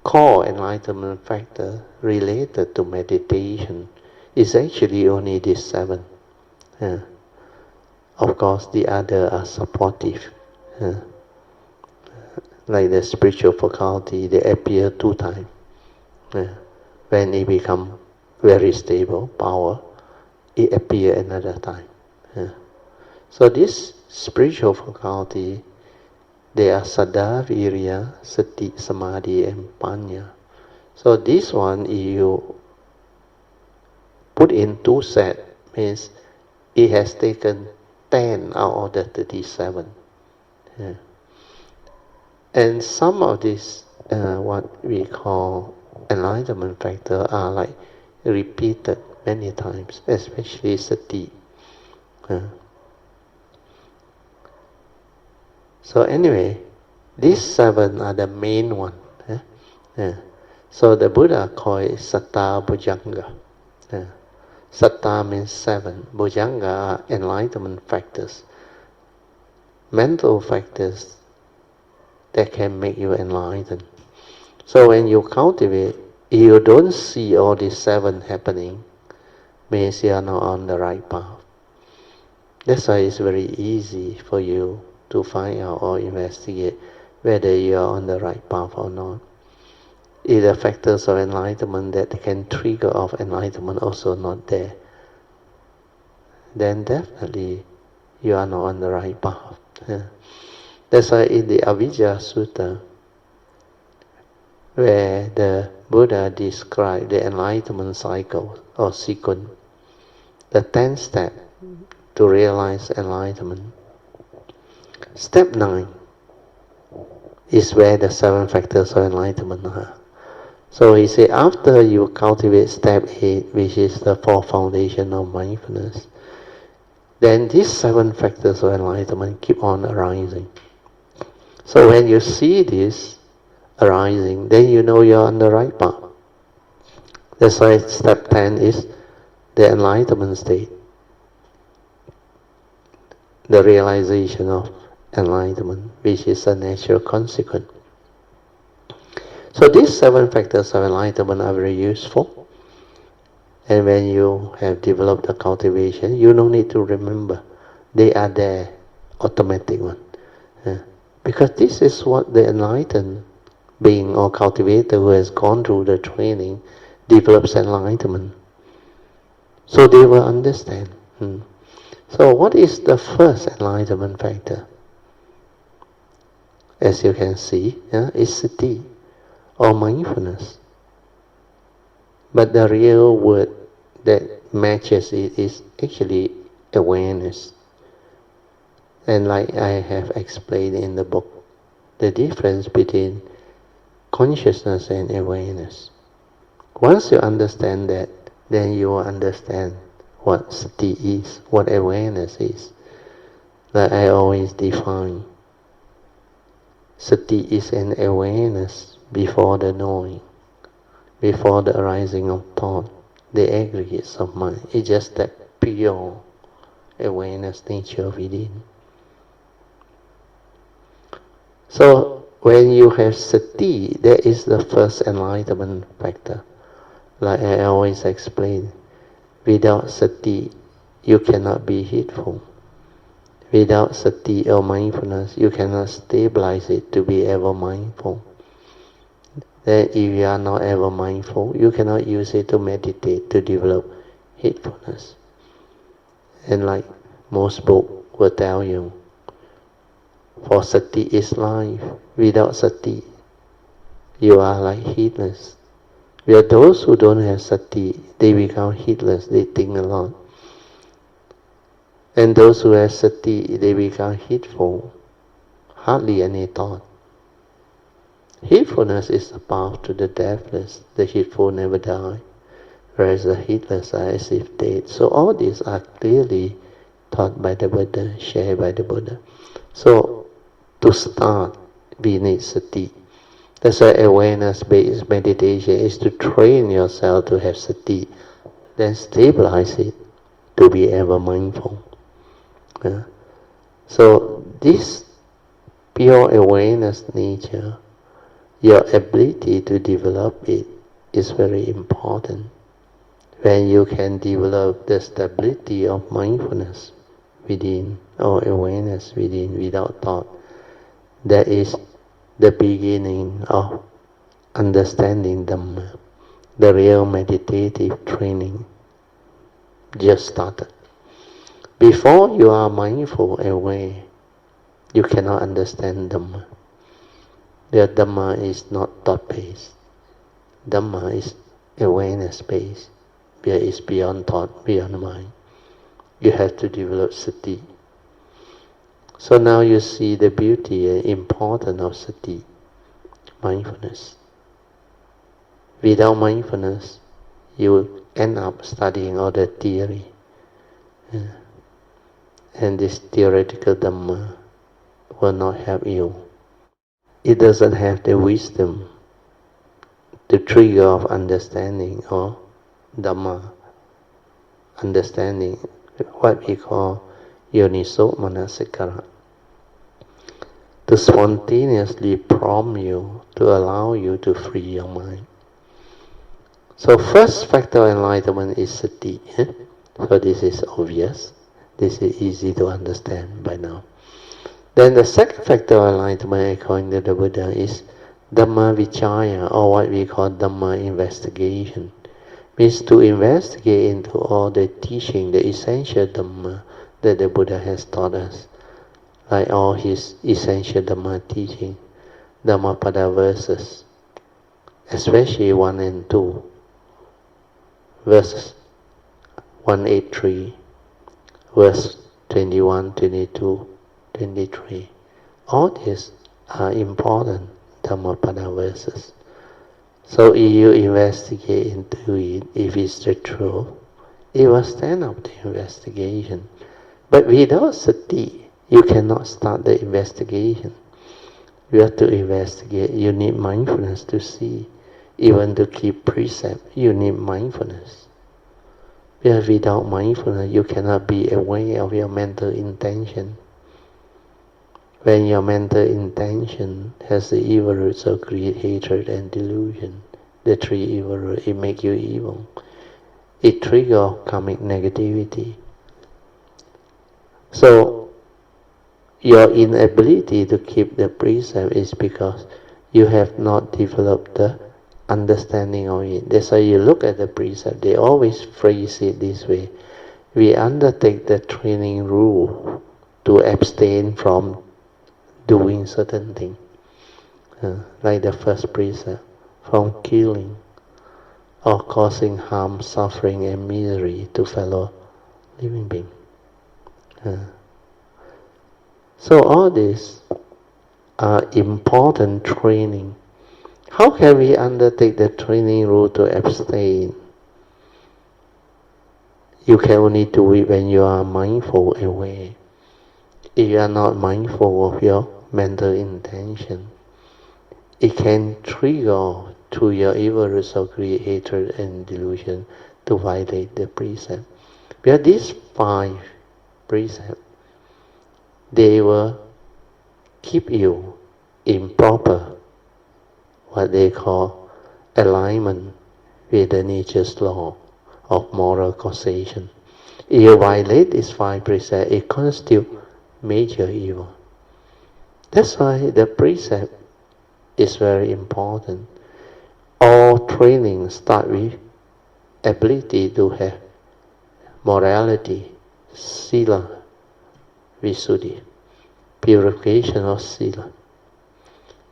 core enlightenment factor related to meditation is actually only these 7. Of course, the other are supportive. Like the spiritual faculty, they appear 2 times. When it become very stable, power, it appear another time. So this spiritual faculty, they are Saddha, Virya, Sati, Samadhi, and Panya. So this one, if you put in 2 sets, means it has taken 10 out of the 37. And some of these, what we call enlightenment factor, are like repeated many times, especially Sati. So anyway, these 7 are the main one. So the Buddha called it Satta Bhujanga. Satta means 7. Bhujanga are enlightenment factors. Mental factors that can make you enlightened. So when you cultivate, if you don't see all these 7 happening, means you are not on the right path. That's why it's very easy for you to find out or investigate whether you are on the right path or not. If the factors of enlightenment that can trigger off enlightenment also not there, then definitely you are not on the right path. That's why in the Avijja Sutta, where the Buddha described the enlightenment cycle or sequence, the 10 steps to realize enlightenment. Step 9 is where the 7 factors of enlightenment are. So he said, after you cultivate step 8, which is the 4 foundation of mindfulness, then these 7 factors of enlightenment keep on arising. So when you see this arising, then you know you're on the right path. That's why step 10 is the enlightenment state, the realization of enlightenment, which is a natural consequence. So these 7 factors of enlightenment are very useful. And when you have developed the cultivation, you don't need to remember. They are there, automatic one. Because this is what the enlightened being or cultivator who has gone through the training develops enlightenment. So they will understand. So what is the first enlightenment factor? As you can see, is sati, or mindfulness. But the real word that matches it is actually awareness. And like I have explained in the book, the difference between consciousness and awareness. Once you understand that, then you will understand what sati is, what awareness is. Like I always define, sati is an awareness before the knowing, before the arising of thought, the aggregates of mind. It's just that pure awareness nature within. So when you have sati, that is the first enlightenment factor. Like I always explain, without sati, you cannot be heedful. Without sati or mindfulness, you cannot stabilize it to be ever mindful. Then if you are not ever mindful, you cannot use it to meditate, to develop heedfulness. And like most books will tell you, for sati is life. Without sati, you are like heedless. Where those who don't have sati, they become heedless, they think a lot. And those who have sati, they become heedful, hardly any thought. Heedfulness is the path to the deathless. The heedful never die, whereas the heedless are as if dead. So all these are clearly taught by the Buddha, shared by the Buddha. So to start, we need sati. That's why awareness-based meditation is to train yourself to have sati, then stabilize it to be ever mindful. So this pure awareness nature, your ability to develop it is very important. When you can develop the stability of mindfulness within, or awareness within, without thought, that is the beginning of understanding Dhamma. The real meditative training just started. Before you are mindful, aware, you cannot understand Dhamma. The Dhamma is not thought-based. Dhamma is awareness-based. It is beyond thought, beyond mind. You have to develop sati. So now you see the beauty and importance of sati, mindfulness. Without mindfulness, you will end up studying all the theory. And this theoretical Dhamma will not help you. It doesn't have the wisdom to trigger of understanding or Dhamma, understanding what we call yoniso manasikara, to spontaneously prompt you, to allow you to free your mind. So first factor of enlightenment is sati. So this is obvious. This is easy to understand by now. Then the second factor of enlightenment according to the Buddha is Dhamma Vichaya, or what we call Dhamma investigation. Means to investigate into all the teaching, the essential Dhamma that the Buddha has taught us, like all his essential Dhamma teaching, Dhammapada verses, especially 1 and 2, verses 183, verse 21, 22, 23. All these are important Dhammapada verses. So if you investigate into it, if it's the truth, it will stand up to investigation. But without sati, you cannot start the investigation. You have to investigate. You need mindfulness to see. Even to keep precept, you need mindfulness. Because without mindfulness, you cannot be aware of your mental intention. When your mental intention has the evil roots of greed, hatred, and delusion, the three evil roots, it makes you evil. It triggers karmic negativity. So, your inability to keep the precept is because you have not developed the understanding of it. That's why you look at the precept, they always phrase it this way. We undertake the training rule to abstain from doing certain things. Like the first precept, from killing or causing harm, suffering and misery to fellow living beings. So all these are important training. How can we undertake the training rule to abstain? You can only do it when you are mindful, aware. If you are not mindful of your mental intention, it can trigger to your evil roots of greed, hatred, and delusion to violate the precept. Because these 5 precepts, they will keep you in proper, what they call, alignment with the nature's law of moral causation. If you violate these 5 precepts, it constitutes major evil. That's why the precept is very important. All training start with ability to have morality, sila, visuddhi, purification of sila.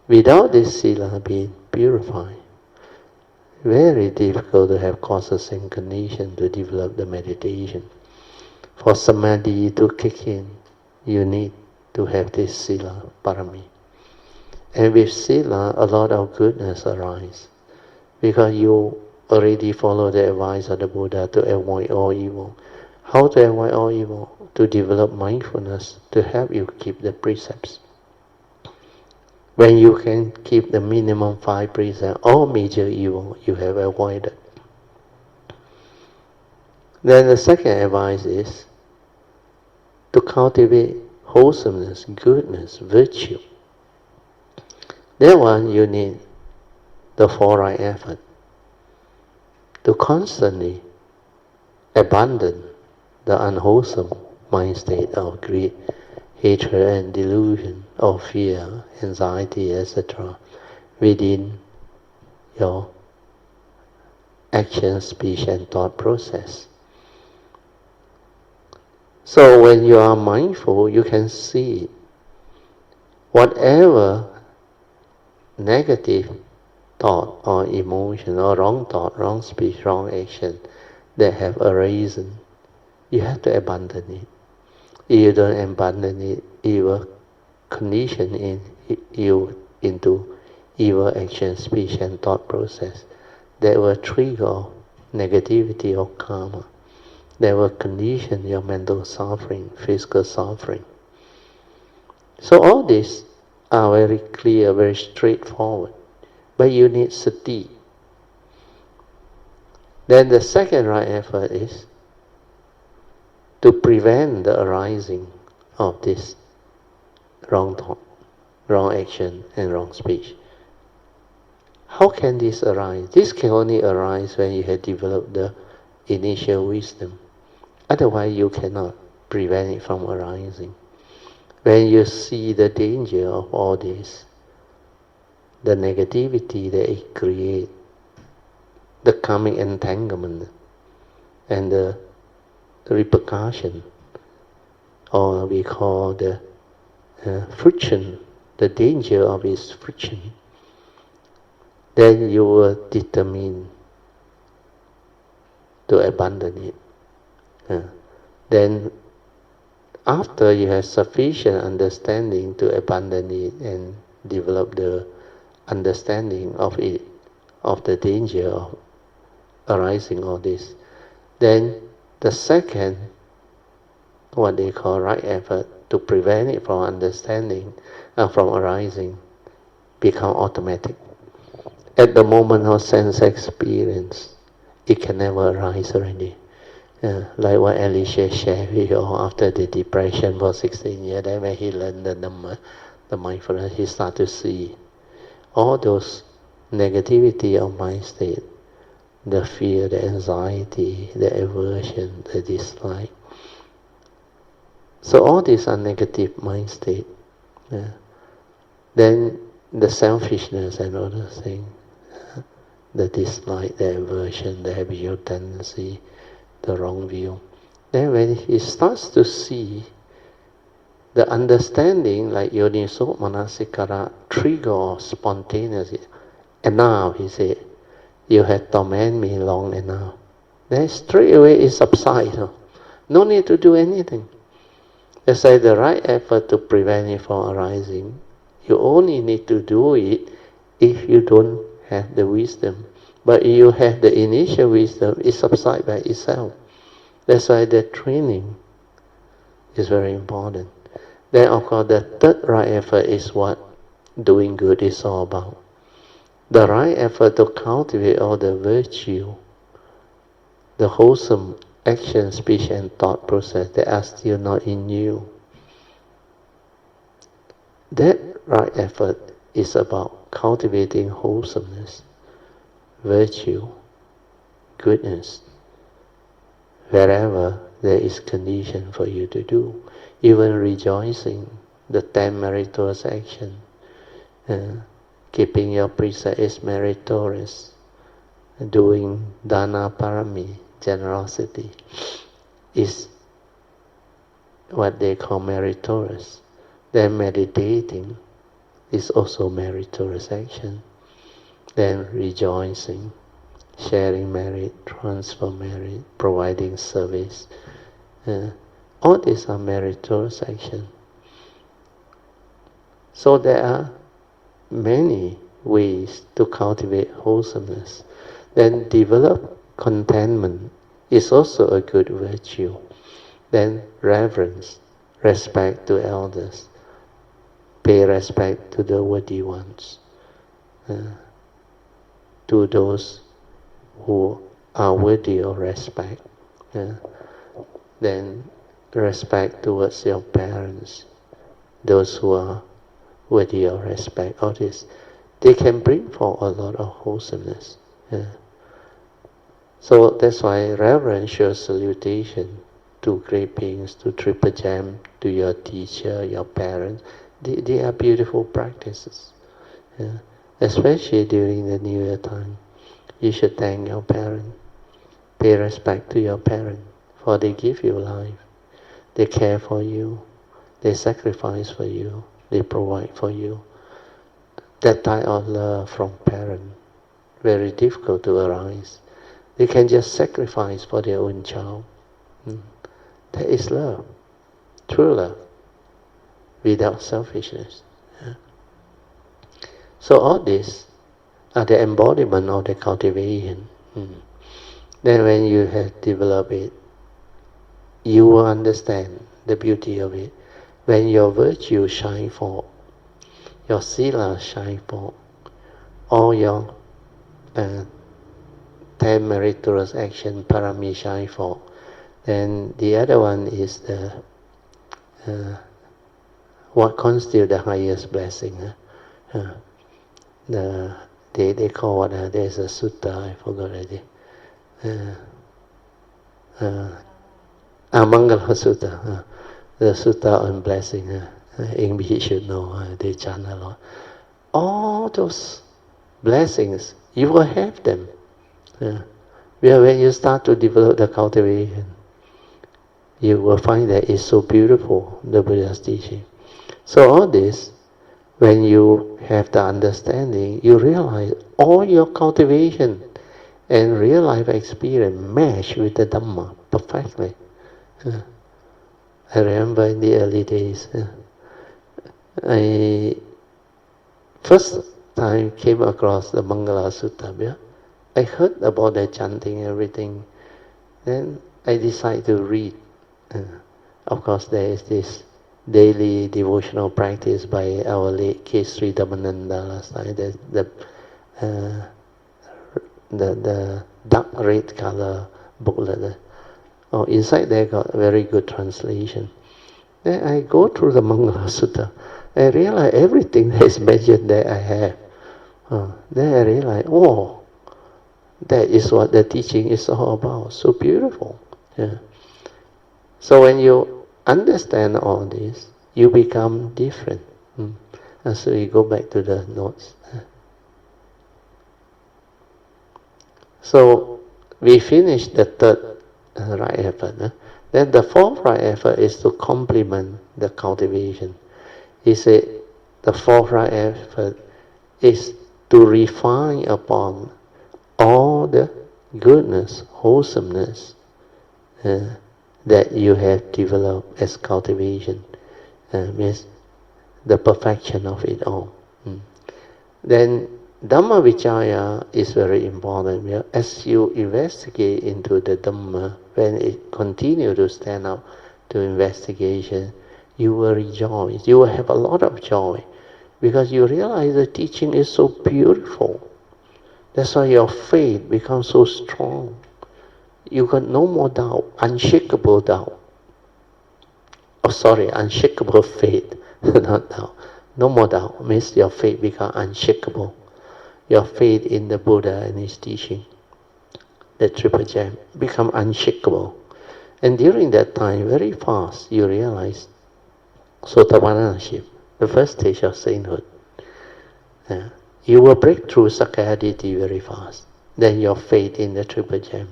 Without this sila being purified, very difficult to have causes and conditions to develop the meditation. For samadhi to kick in, you need to have this sila parami. And with sila, a lot of goodness arises. Because you already follow the advice of the Buddha to avoid all evil. How to avoid all evil? To develop mindfulness to help you keep the precepts. When you can keep the minimum 5 precepts, all major evil you have avoided. Then the second advice is to cultivate wholesomeness, goodness, virtue. That one you need the 4 right effort to constantly abandon the unwholesome mind state of greed, hatred and delusion, or fear, anxiety, etc. within your action, speech and thought process. So when you are mindful, you can see whatever negative thought or emotion or wrong thought, wrong speech, wrong action that have arisen, you have to abandon it. If you don't abandon it, it will condition you into evil action, speech and thought process that will trigger negativity or karma, that will condition your mental suffering, physical suffering. So all these are very clear, very straightforward. But you need sati. Then the second right effort is to prevent the arising of this wrong thought, wrong action, and wrong speech. How can this arise? This can only arise when you have developed the initial wisdom. Otherwise, you cannot prevent it from arising. when you see the danger of all this, the negativity that it creates, the karmic entanglement, and the repercussion, or we call the friction, the danger of its friction, then you will determine to abandon it. Then after you have sufficient understanding to abandon it and develop the understanding of it, of the danger of arising all this, then the second, what they call right effort, to prevent it from understanding and from arising, become automatic. At the moment of sense experience, it can never arise already. Like what Alicia shared with you after the depression for 16 years, then when he learned the Dhamma, the mindfulness, he started to see all those negativity of mind state, the fear, the anxiety, the aversion, the dislike. So all these are negative mind state. Then the selfishness and other things, the dislike, the aversion, the habitual tendency, the wrong view. Then when he starts to see the understanding, like Yoniso Manasikara, trigger spontaneously, enough, he said, you have tormented me long enough. Then straight away it subsides. No need to do anything. It's like the right effort to prevent it from arising. You only need to do it if you don't have the wisdom. But if you have the initial wisdom, it subsides by itself. That's why the training is very important. Then of course the third right effort is what doing good is all about. The right effort to cultivate all the virtue, the wholesome action, speech and thought process that are still not in you. That right effort is about cultivating wholesomeness, virtue, goodness, wherever there is condition for you to do. Even rejoicing, the 10 meritorious action, keeping your precept is meritorious, doing dana parami, generosity, is what they call meritorious. Then meditating is also meritorious action. Then rejoicing, sharing merit, transfer merit, providing service. All these are meritorious action. So there are many ways to cultivate wholesomeness. Then develop contentment is also a good virtue. Then reverence, respect to elders, pay respect to the worthy ones, to those who are worthy of respect. Then respect towards your parents, those who are worthy of respect. All this, they can bring forth a lot of wholesomeness. So that's why reverential salutation to great beings, to Triple Gem, to your teacher, your parents, they are beautiful practices. Especially during the New Year time. You should thank your parents. Pay respect to your parents, for they give you life. They care for you. They sacrifice for you. They provide for you. That type of love from parents, very difficult to arise. They can just sacrifice for their own child. That is love, true love, without selfishness. So all this are the embodiment of the cultivation. Then when you have developed it, you will understand the beauty of it. When your virtue shine forth, your sila shine forth, all your 10 meritorious action, parami shine forth. Then the other one is the what constitutes the highest blessing. They call what? There's a sutta, I forgot already. Mangala Sutta, the sutta on blessing. English you should know, they chant a lot. All those blessings, you will have them. When you start to develop the cultivation, you will find that it's so beautiful, the Buddha's teaching. So all this, when you have the understanding, you realize all your cultivation and real life experience match with the Dhamma perfectly. I remember in the early days, I first time came across the Mangala Sutta. Yeah? I heard about the chanting and everything. Then I decided to read. Of course, there is this daily devotional practice by our late K. Dhammananda last night. The dark red color booklet. Oh, inside there got a very good translation. Then I go through the Mangala Sutta. I realize everything that is mentioned there I have. Then I realize, oh, that is what the teaching is all about. So beautiful. Yeah. So when you understand all this, you become different. And so you go back to the notes. So we finish the third right effort. Then the fourth right effort is to complement the cultivation. He said the fourth right effort is to refine upon all the goodness, wholesomeness that you have developed as cultivation. Means the perfection of it all. Then Dhamma Vichaya is very important. As you investigate into the Dhamma, when it continues to stand up to investigation, you will rejoice. You will have a lot of joy because you realize the teaching is so beautiful. That's why your faith becomes so strong. You got no more doubt, unshakable doubt. Unshakable faith, not doubt. No more doubt means your faith becomes unshakable. Your faith in the Buddha and his teaching, the triple gem, become unshakable. And during that time, very fast, you realize Sotapannaship, the first stage of sainthood. You will break through Sakkayaditthi very fast. Then your faith in the triple gem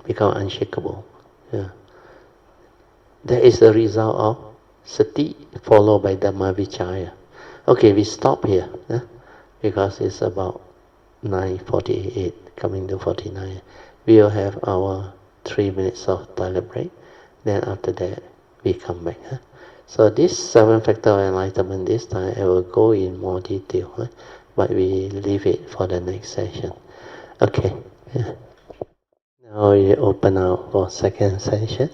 become unshakable. That is the result of Sati followed by Dhamma Vichaya. Okay, we stop here. Because it's about 9:48, coming to 49. We will have our 3 minutes of toilet break. Then after that, we come back. So this 7 factor of enlightenment, this time I will go in more detail, but we leave it for the next session. Okay. Now we open out for second session,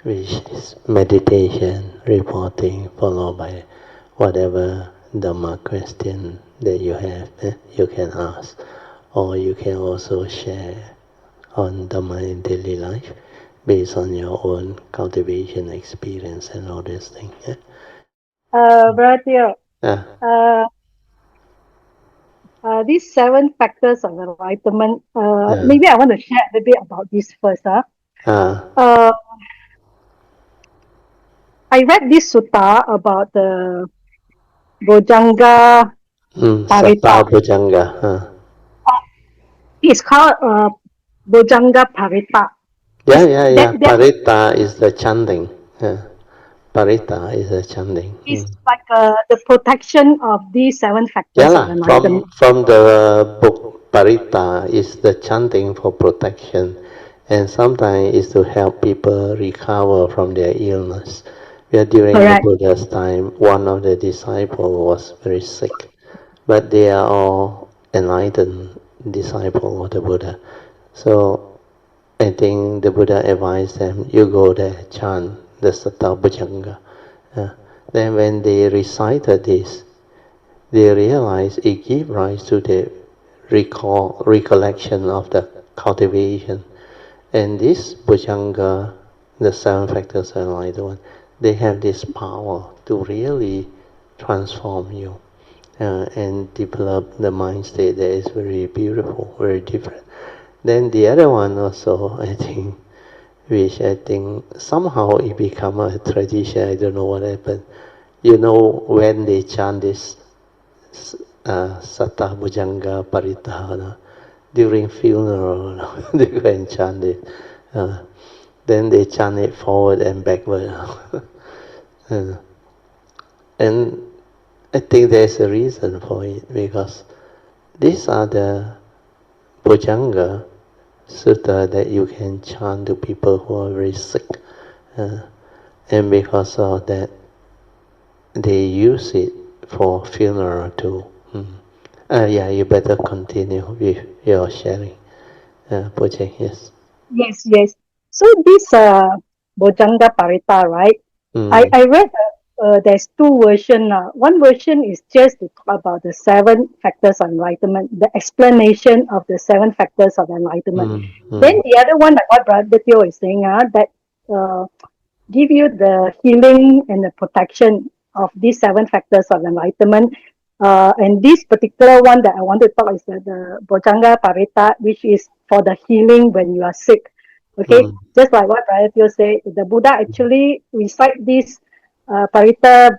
which is meditation, reporting, followed by whatever Dhamma question that you have, you can ask, or you can also share on Dhamma in daily life based on your own cultivation experience and all these things. Brother, these 7 factors of enlightenment, maybe I want to share a little bit about this first. I read this sutta about the Bojjhanga Sata Parita. Bhujanga. It's called Bojjhanga Parita. Yeah. Parita is the chanting. Parita is the chanting. It's like the protection of these 7 factors of enlightenment. From the book Parita is the chanting for protection, and sometimes is to help people recover from their illness. During the Buddha's time, one of the disciples was very sick, but they are all enlightened disciples of the Buddha. So I think the Buddha advised them, you go there, chant the Satta Bhujanga. Then when they recited this, they realized it gives rise to the recollection of the cultivation. And this Bhujanga, the 7 factors of enlightenment, they have this power to really transform you and develop the mind state that is very beautiful, very different. Then the other one also, I think, which I think somehow it become a tradition, I don't know what happened. You know, when they chant this Satta Bhujanga Parita, during funeral, they go and chant it. Then they chant it forward and backward. And I think there's a reason for it, because these are the Bhujanga Sutta that you can chant to people who are very sick. And because of that, they use it for funeral too. Yeah, you better continue with your sharing. Poh Cheng, yes. Yes, yes. So this Bojanga Parita, right? Mm, I read there's two versions. One version is just to talk about the seven factors of enlightenment, the explanation of the seven factors of enlightenment. mm, Then mm, the other one, like what Brother Teo is saying, that uh, give you the healing and the protection of these seven factors of enlightenment. And this particular one that I want to talk is the Bojanga Parita, which is for the healing when you are sick. Okay, mm, just like what Brother Teo said, the Buddha actually recite this Parita,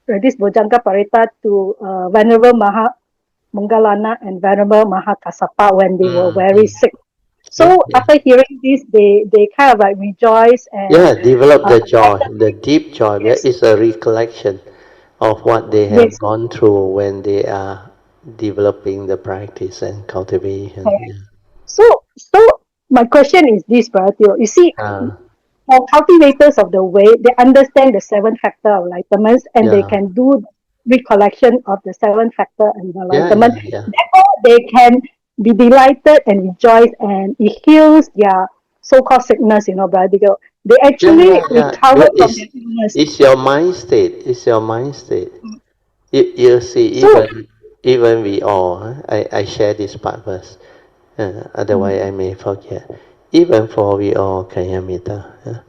this Bojanga Parita to Venerable Maha Mungalana and Venerable Maha Kassapa when they were very mm. sick. So Okay. after hearing this, they kind of like rejoice and Yeah, develop the joy, abandon. the deep joy. That Yes, is a recollection of what they have yes, gone through when they are developing the practice and cultivation. correct. Yeah. So my question is this, Brother Teo. You see, Uh, for cultivators of the way, they understand the seven factor of enlightenment and they yeah. can do recollection of the seven factor of Yeah, enlightenment. yeah, yeah. Therefore, they can be delighted and rejoice, and it heals their so-called sickness. Brother Teo. They Yeah, actually yeah, yeah. recover But from their illness. it's your mind state. It's your mind state. You see, So, even we all, I share this part first. mm, Otherwise I may forget. Even for we all Kanyamita,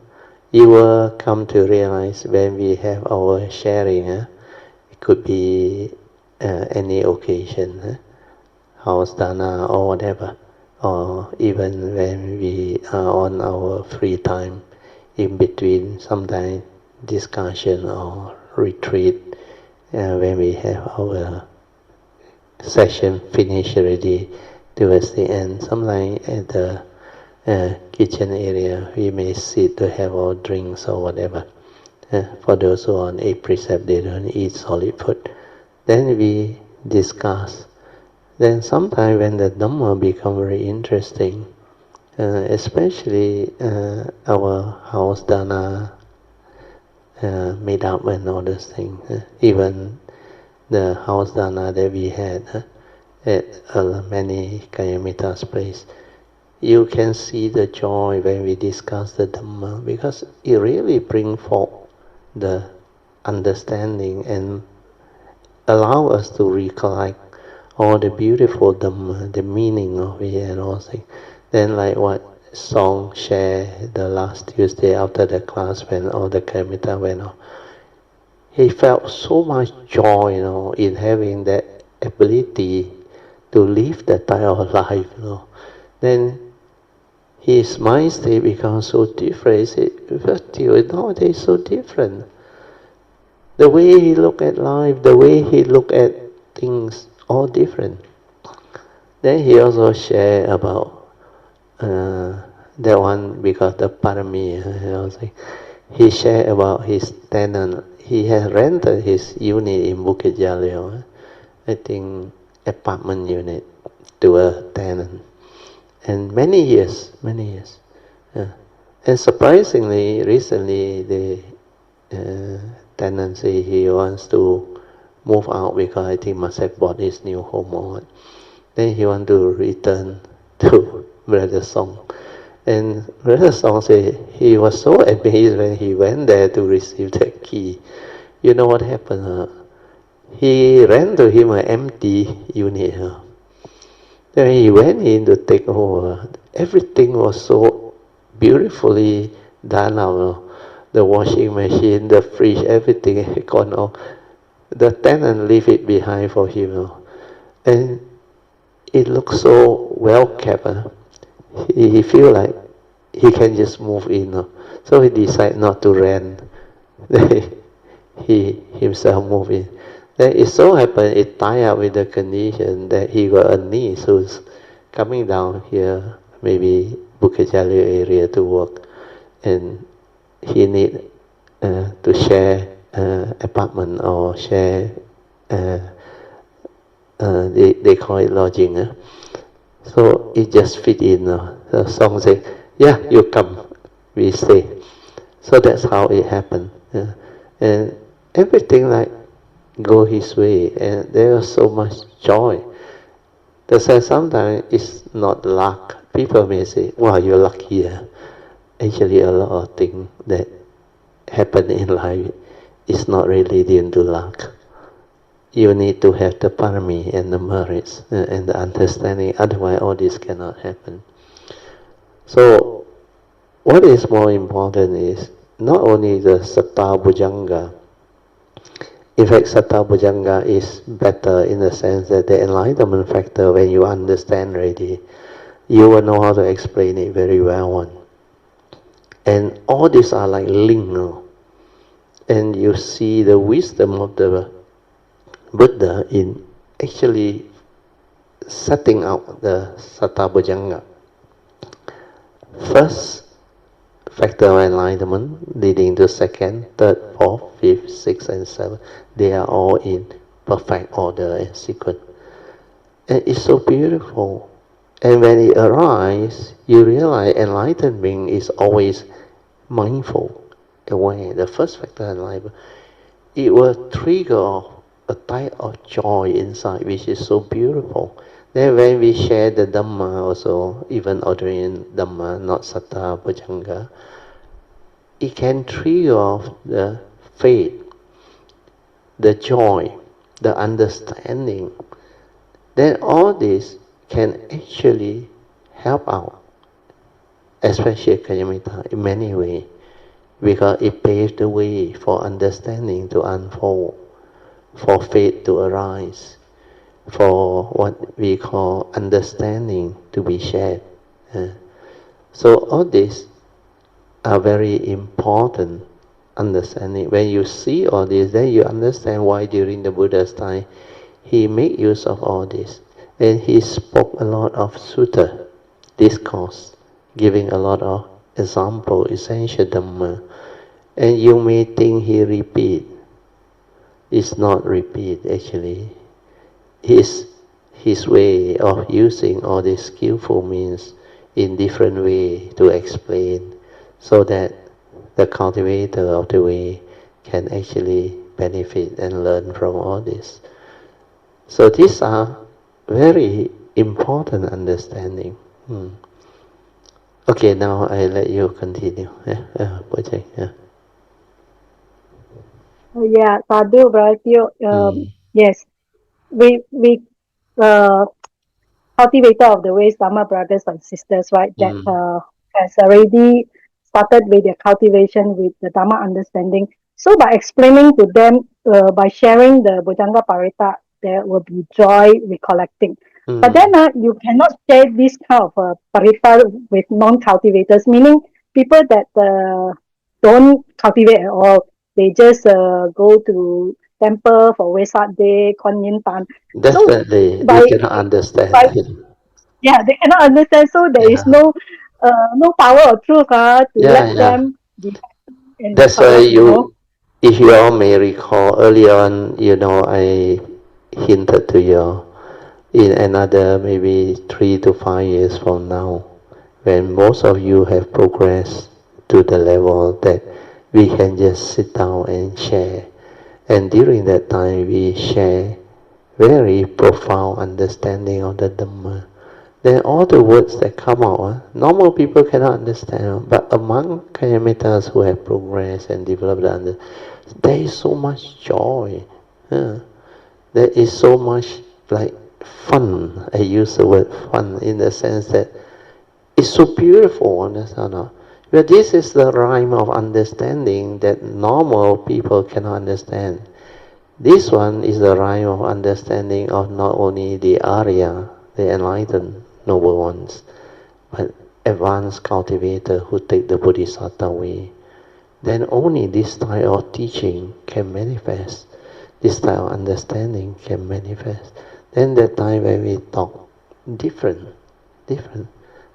you will come to realize when we have our sharing, it could be any occasion, house dana or whatever, or even when we are on our free time, in between sometimes discussion or retreat, when we have our session finished already towards the end. Sometimes at the kitchen area, we may sit to have our drinks or whatever. For those who are on a precept, they don't eat solid food. Then we discuss. Then sometimes when the Dhamma become very interesting, especially our house dana made up and all those things, even the house dana that we had at many Kayamita's place, you can see the joy when we discuss the Dhamma, because it really brings forth the understanding and allow us to recollect all the beautiful Dhamma, the meaning of it and all things. Then like what Song shared the last Tuesday after the class when all the Kayamita went off, he felt so much joy, in having that ability to live that type of life, Then his mind state becomes so different. He said, "But nowadays so different. The way he look at life, the way he look at things, all different." Then he also share about that one, because the parami, he shared about his tenant. He has rented his unit in Bukit Jalil, I think apartment unit, to a tenant. And many years. Yeah. And surprisingly, recently the tenant say he wants to move out because I think must have bought his new home or what. Then he want to return to Brother Song. And Brother Song said he was so amazed when he went there to receive the key. You know what happened? He ran to him an empty unit. Then he went in to take over. Everything was so beautifully done now. The washing machine, the fridge, everything had gone off. The tenant leave it behind for him. And it looks so well kept. He feel like he can just move in. So he decided not to rent. he himself moving. Then it so happened it tied up with the condition that he got a niece who's coming down here, maybe Bukit Jalil area to work, and he need to share apartment or share they call it lodging. So it just fit in. The song say, yeah, you come, we stay. So that's how it happened. And everything like go his way, and there was so much joy. That's why sometimes it's not luck. People may say, wow, you're lucky. Actually, a lot of things that happen in life is not really due to luck. You need to have the parami and the merits and the understanding, otherwise all this cannot happen. So, what is more important is not only the satta bhujanga. In fact, satta bhujanga is better in the sense that the enlightenment factor, when you understand already, you will know how to explain it very well. And all these are like linked, and you see the wisdom of the Buddha in actually setting out the satta bhujanga. First factor of enlightenment leading to second, third, fourth, fifth, sixth, and seventh. They are all in perfect order and sequence. And it's so beautiful. And when it arises, you realize enlightened being is always mindful, aware. The first factor of enlightenment, it will trigger a type of joy inside, which is so beautiful. Then when we share the Dhamma also, even ordering Dhamma, not Satta Bhujanga, it can trigger off the faith, the joy, the understanding. Then all this can actually help out, especially Kayamita, in many ways, because it paves the way for understanding to unfold, for faith to arise, for what we call understanding to be shared. So all these are very important understanding. When you see all this, then you understand why during the Buddha's time he made use of all this. And he spoke a lot of sutta, discourse, giving a lot of example, essential Dhamma. And you may think he repeat. It's not repeat actually. His way of using all these skillful means in different way to explain, so that the cultivator of the way can actually benefit and learn from all this. So these are very important understanding. Okay, now I let you continue. Poh Cheng, Sadhu, Bharatio. Yes, we uh, cultivator of the ways, Dhamma brothers and sisters, right? That has already started with their cultivation with the Dhamma understanding. So by explaining to them, by sharing the Bhujanga Parita, there will be joy recollecting. But then you cannot share this kind of parita with non-cultivators, meaning people that don't cultivate at all. They just go to temple for Vesak Day, Kuan Yin Tan. So Definitely, they by cannot understand. by they cannot understand. So there is Yeah, no power or truth to yeah, let yeah. them be and That's why recollect. if you all may recall early on, I hinted to you in another maybe 3 to 5 years from now, when most of you have progressed to the level that we can just sit down and share. And during that time, we share very profound understanding of the Dhamma. Then all the words that come out, normal people cannot understand. But among Kayamitas who have progressed and developed there is so much joy. There is so much like fun. I use the word fun in the sense that it's so beautiful, understand? But this is the rhyme of understanding that normal people cannot understand. This one is the rhyme of understanding of not only the Arya, the enlightened noble ones, but advanced cultivator who take the Bodhisattva way. then only this style of teaching can manifest. This style of understanding can manifest. Then the time when we talk, different.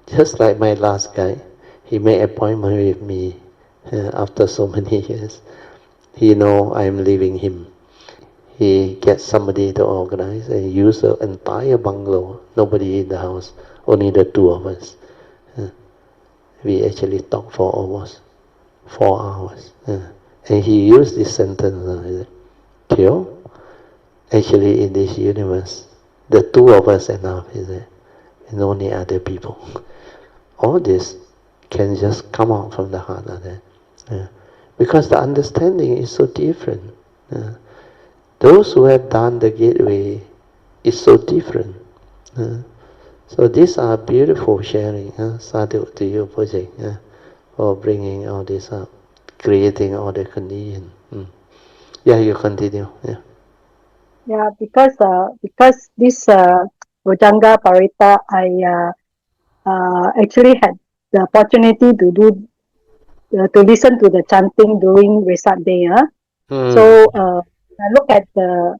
Just like my last guy, he made appointment with me after so many years. He know I'm leaving him. He gets somebody to organize and use the entire bungalow. Nobody in the house, only the two of us. Uh, we actually talked for almost 4 hours. And he used this sentence, Theo, actually in this universe, the two of us enough, is it? And only other people. All this can just come out from the heart of that. Because the understanding is so different. Those who have done the gateway is so different. So these are beautiful sharing. Sadhu to you, Poh Cheng, for bringing all this up, creating all the condition. Yeah, you continue. Yeah. Yeah, because this Bojanga Parita, I actually had the opportunity to do to listen to the chanting during Vesak Day. Mm. So I look at the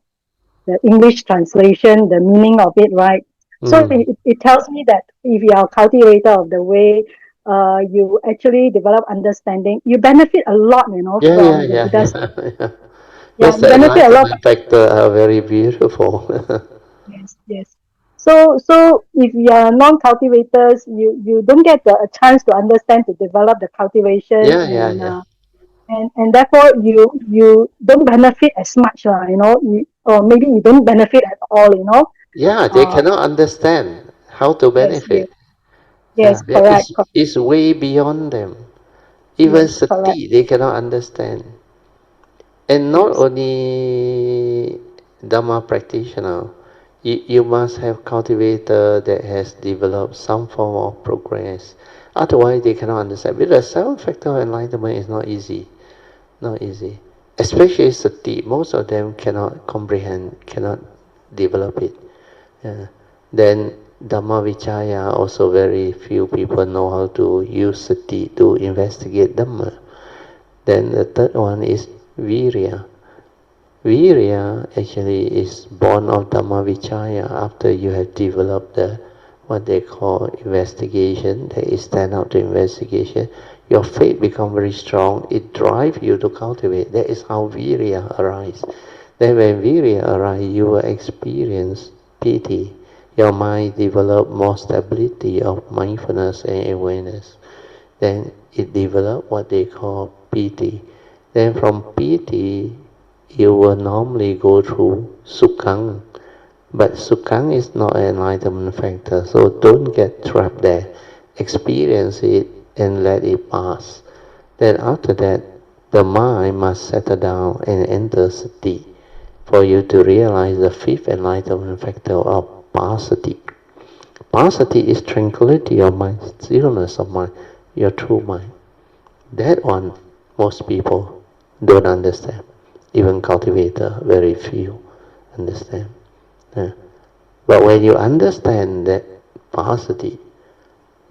English translation, the meaning of it, right? So Mm. it tells me that if you are a cultivator of the way, you actually develop understanding. You benefit a lot, Yeah, yeah, from the yeah, Buddha's. yeah, yeah. Yeah, Because you the benefit a lot. enlightenment factor are very beautiful. Yes, yes. So if you are non-cultivators, you don't get a chance to understand to develop the cultivation, Yeah, yeah, and yeah. and therefore you don't benefit as much, or maybe you don't benefit at all, Yeah, they Uh, cannot understand how to yes, yes, benefit. yes, Yeah, correct, it's way beyond them. Even yes, correct, sati, they cannot understand. And not yes, only Dhamma practitioner, you must have cultivator that has developed some form of progress. Otherwise, they cannot understand. Because the seven factor of enlightenment is not easy. Not easy. Especially sati, most of them cannot comprehend, cannot develop it. Yeah. Then Dhamma Vichaya, also very few people know how to use sati to investigate Dhamma. Then the third one is Virya. Virya actually is born of Dhamma Vichaya after you have developed the what they call investigation, that is stand out to investigation. Your faith become very strong. It drives you to cultivate. That is how Virya arises. Then when Virya arises, you will experience piti. Your mind develop more stability of mindfulness and awareness. Then it develop what they call piti. Then from piti, you will normally go through sukhang. But sukhang is not an enlightenment factor, so don't get trapped there. Experience it and let it pass. Then after that, the mind must settle down and enter sati for you to realize the fifth enlightenment factor of pasati. Pasati is tranquility of mind, stillness of mind, your true mind. That one, most people don't understand. Even cultivator, very few understand. Yeah. But when you understand that paucity,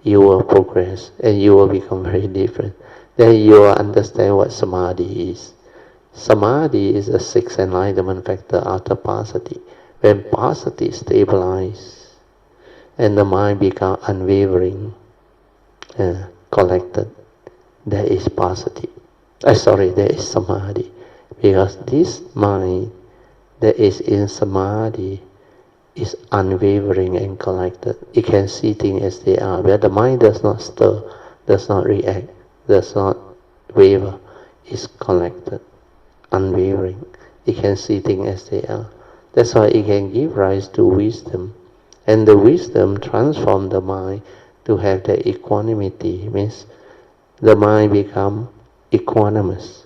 you will progress and you will become very different. Then you will understand what samadhi is. Samadhi is the sixth enlightenment factor after paucity. When paucity stabilizes and the mind becomes unwavering, collected, that is paucity. Sorry, that is samadhi. Because this mind that is in samadhi is unwavering and collected. It can see things as they are, where the mind does not stir, does not react, does not waver, is collected, unwavering. It can see things as they are. That's why it can give rise to wisdom. And the wisdom transforms the mind to have the equanimity, means the mind become equanimous.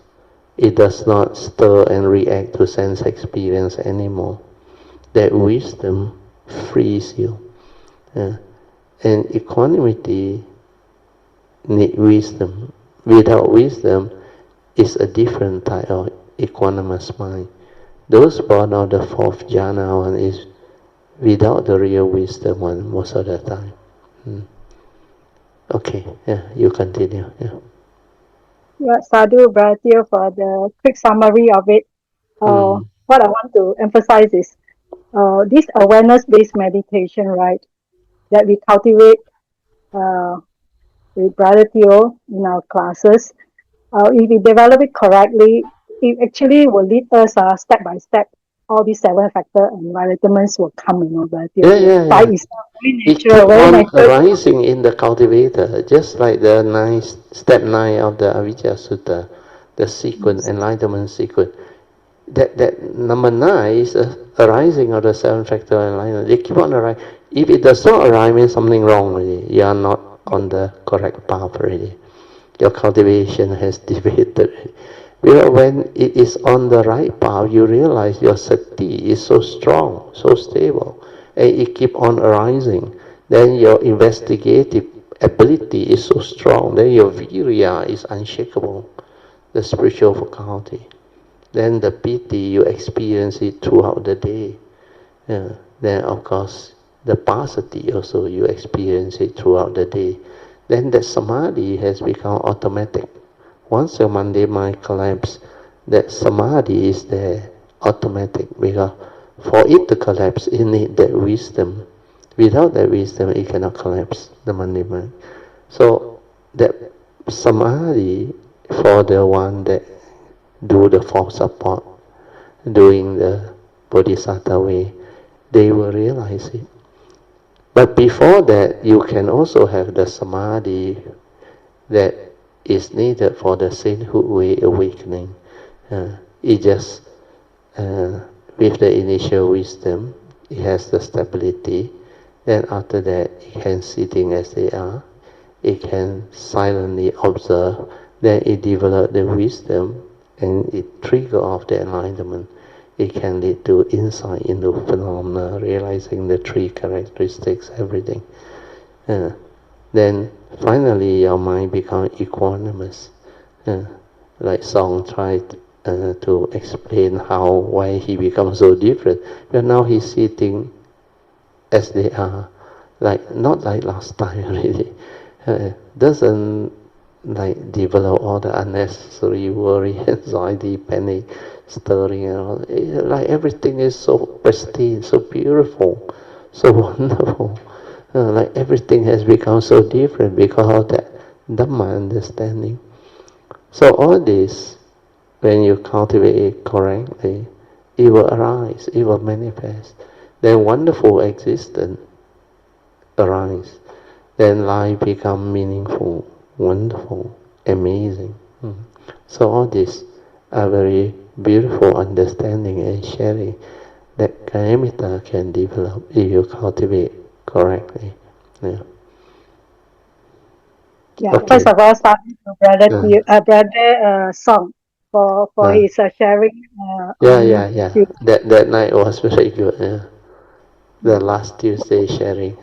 It does not stir and react to sense experience anymore. That wisdom frees you. And equanimity need wisdom. Without wisdom is a different type of equanimous mind. Those born of the fourth jhana one is without the real wisdom one most of the time. Okay, yeah, you continue. Yeah. Yeah, Sadhu Bharatiya for the quick summary of it. Mm. What I want to emphasize is this awareness-based meditation, right? That we cultivate uh, with Brother Theo in our classes. If we develop it correctly, it actually will lead us step by step. All these seven factor environments will come, Brother Theo. Yeah, yeah, By yeah. itself, It keep very on natural. arising in the cultivator, just like the step 9 of the Avijja Sutta, the sequence, enlightenment sequence. That number 9 is arising of the seven factor enlightenment. They keep on arising. If it does not arise, means something wrong already. You are not on the correct path already. Your cultivation has deviated. Because when it is on the right path, you realize your sati is so strong, so stable, and it keep on arising. Then your investigative ability is so strong. Then your virya is unshakable, the spiritual faculty. Then the piti, you experience it throughout the day. Yeah. Then of course the passaddhi also you experience it throughout the day. Then the samadhi has become automatic. Once your mundane mind collapses, that samadhi is there automatic because for it to collapse it needs that wisdom. Without that wisdom it cannot collapse the mundane mind. So that samadhi for the one that do the form support, doing the bodhisattva way, they will realize it. But before that, you can also have the samadhi that is needed for the sainthood way awakening. It just, with the initial wisdom, it has the stability. Then after that, it can see things as they are. It can silently observe. Then it develop the wisdom and it trigger off the enlightenment. It can lead to insight into phenomena, realizing the three characteristics, everything. Uh, then finally your mind becomes equanimous. Uh, like Song tried to explain why he becomes so different. But now he's sitting as they are, like not like last time really. Doesn't like develop all the unnecessary worry, anxiety, panic, stirring and all. Like everything is so pristine, so beautiful, so wonderful. Like everything has become so different because of that Dhamma understanding. So all this, when you cultivate it correctly, it will arise, it will manifest. Then wonderful existence arise. Then life become meaningful, wonderful, amazing. So all this are very beautiful understanding and sharing that Kayamita can develop if you cultivate correctly. Yeah. Yeah, Okay. first of all, starting to Brother Uh, Song for uh, his sharing yeah, on yeah, yeah. Tuesday. That night was very good. Yeah. The last Tuesday sharing.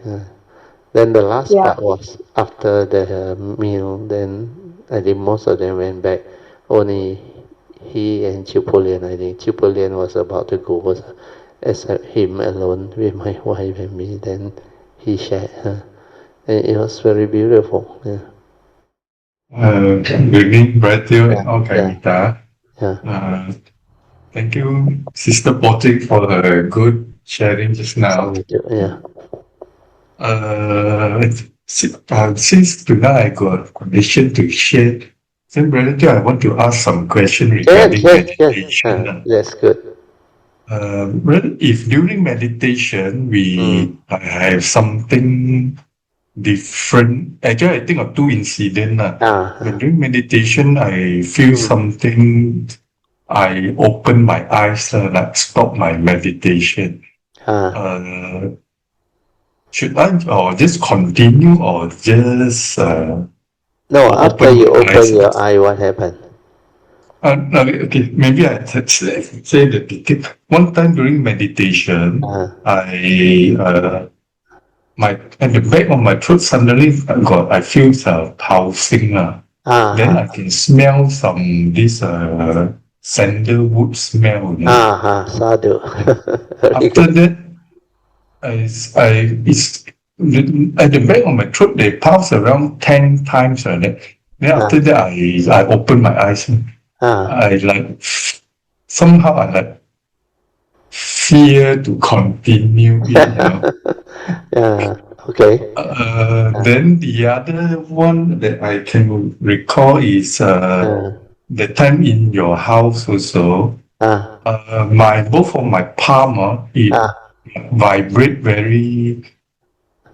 Then the last Yeah, part was after the meal. Then I think most of them went back. Only he and Chipolian. I think Chipolian was about to go, except him alone with my wife and me. Then he shared. And it was very beautiful. Yeah. Good evening, Bratio Yeah. and all Yeah. Kaimita. Yeah. Thank you, Sister Poh Cheng, for the good sharing just now. Yeah. Since tonight I got permission to share, then Bratio, I want to ask some question regarding meditation. That's good. If during meditation Mm. I have something different. Actually, I think of two incidents. Ah. When during meditation, I feel Mm. something. I open my eyes, like stop my meditation. Ah. Uh, should I or just continue or just No, or after open you my open eyes? your eye, what happened? Okay, maybe I say the detail. One time during meditation, Ah. I my at the back of my throat suddenly I feel pulsing. Then Ah. I can smell some this sandalwood smell. Ah. Sadhu. Very After good. that, it's at the back of my throat. They pulse around 10 times. Then after that, I open my eyes. I like, somehow I like fear to continue it. Yeah. Okay. Then the other one that I can recall is the time in your house also. My both of my palm, it vibrate very,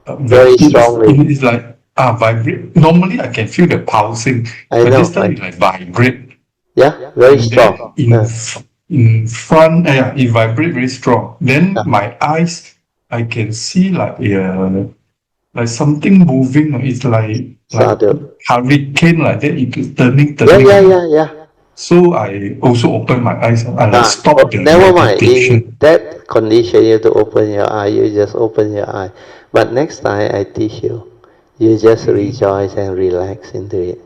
Very strongly. it's like vibrate. Normally I can feel the pulsing, I but this know. time it like vibrate. Yeah, very And then strong. in front, yeah, it vibrate very strong. Then my eyes, I can see like something moving. It's like Sadhu. hurricane like that. It Yeah, turning. yeah, yeah, yeah. So I also open my eyes. I like stop the Never mind. In meditation. that condition, you have to open your eye. You just open your eye. But next time I teach you, you just rejoice and relax into it.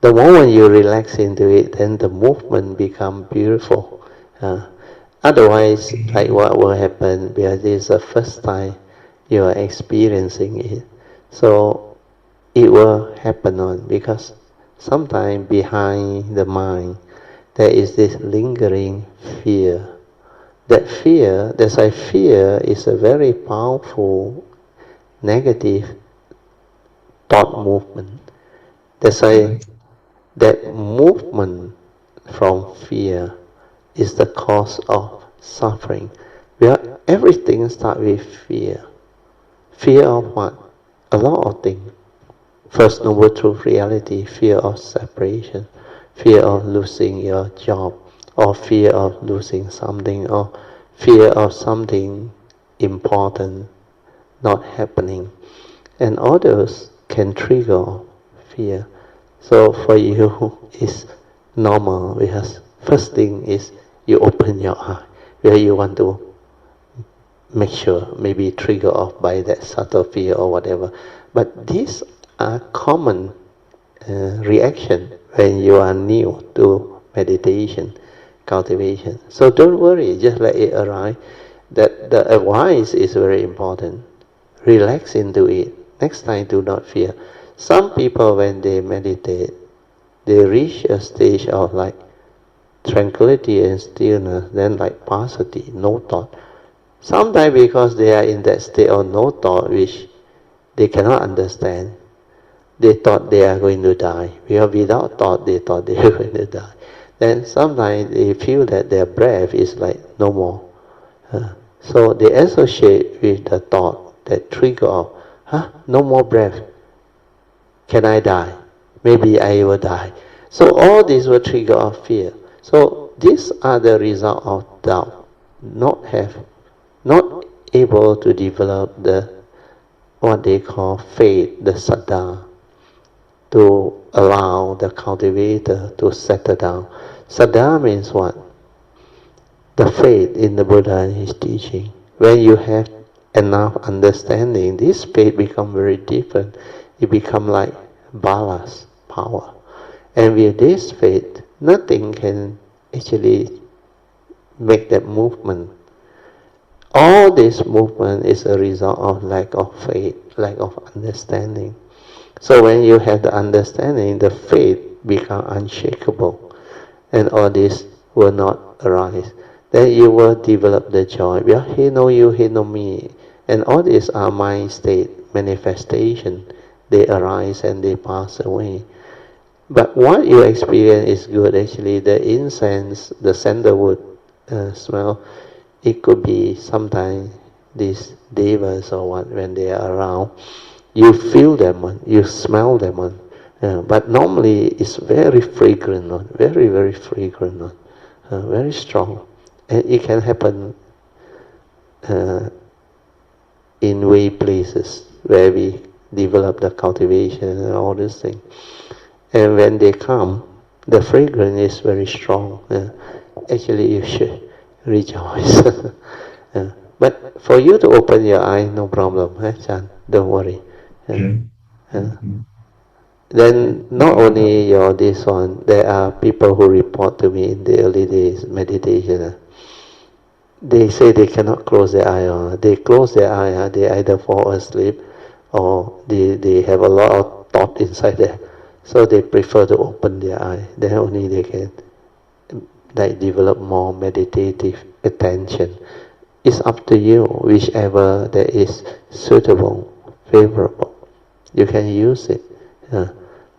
The moment you relax into it, then the movement become beautiful. Otherwise, like what will happen, because this is the first time you are experiencing it. So it will happen on, because sometimes behind the mind, there is this lingering fear. That fear, that's why fear is a very powerful negative thought movement. That's why that movement from fear is the cause of suffering. Where everything starts with fear. Fear of what? A lot of things. First Noble Truth reality, fear of separation, fear of losing your job, or fear of losing something, or fear of something important not happening. And others can trigger fear. So for you, it's normal, because first thing is you open your eye, where you want to make sure, maybe trigger off by that subtle fear or whatever. But these are common reaction when you are new to meditation, cultivation. So don't worry, just let it arise. That the advice is very important. Relax into it. Next time, do not fear. Some people, when they meditate, they reach a stage of like tranquility and stillness, then like paucity, no thought. Sometimes because they are in that state of no thought, which they cannot understand, they thought they are going to die. Because without thought, they thought they are going to die. Then sometimes they feel that their breath is like no more. So they associate with the thought that trigger of, no more breath. Can I die? Maybe I will die. So all these will trigger of fear. So these are the result of doubt. Not able to develop the what they call faith, the saddha, to allow the cultivator to settle down. Saddha means what? The faith in the Buddha and his teaching. When you have enough understanding, this faith become very different. It become like ballast, power. And with this faith, nothing can actually make that movement. All this movement is a result of lack of faith, lack of understanding. So when you have the understanding, the faith become unshakable, and all this will not arise. Then you will develop the joy. Well, he know you, he know me, and all these are mind state manifestation. They arise and they pass away. But what you experience is good. Actually, the incense, the sandalwood smell, it could be sometimes these devas or what, when they are around, you feel them on, you smell them on. But normally it's very fragrant on, very, very fragrant on, very strong. And it can happen in way places where we develop the cultivation and all these things. And when they come, the fragrance is very strong. Actually, you should rejoice. But for you to open your eye, no problem, Chan. Don't worry. Then not only your this one, there are people who report to me in the early days meditation. They say they cannot close their eye. They close their eye, they either fall asleep or they have a lot of thought inside there. So they prefer to open their eye. Then only they can like develop more meditative attention. It's up to you, whichever that is suitable, favorable. You can use it.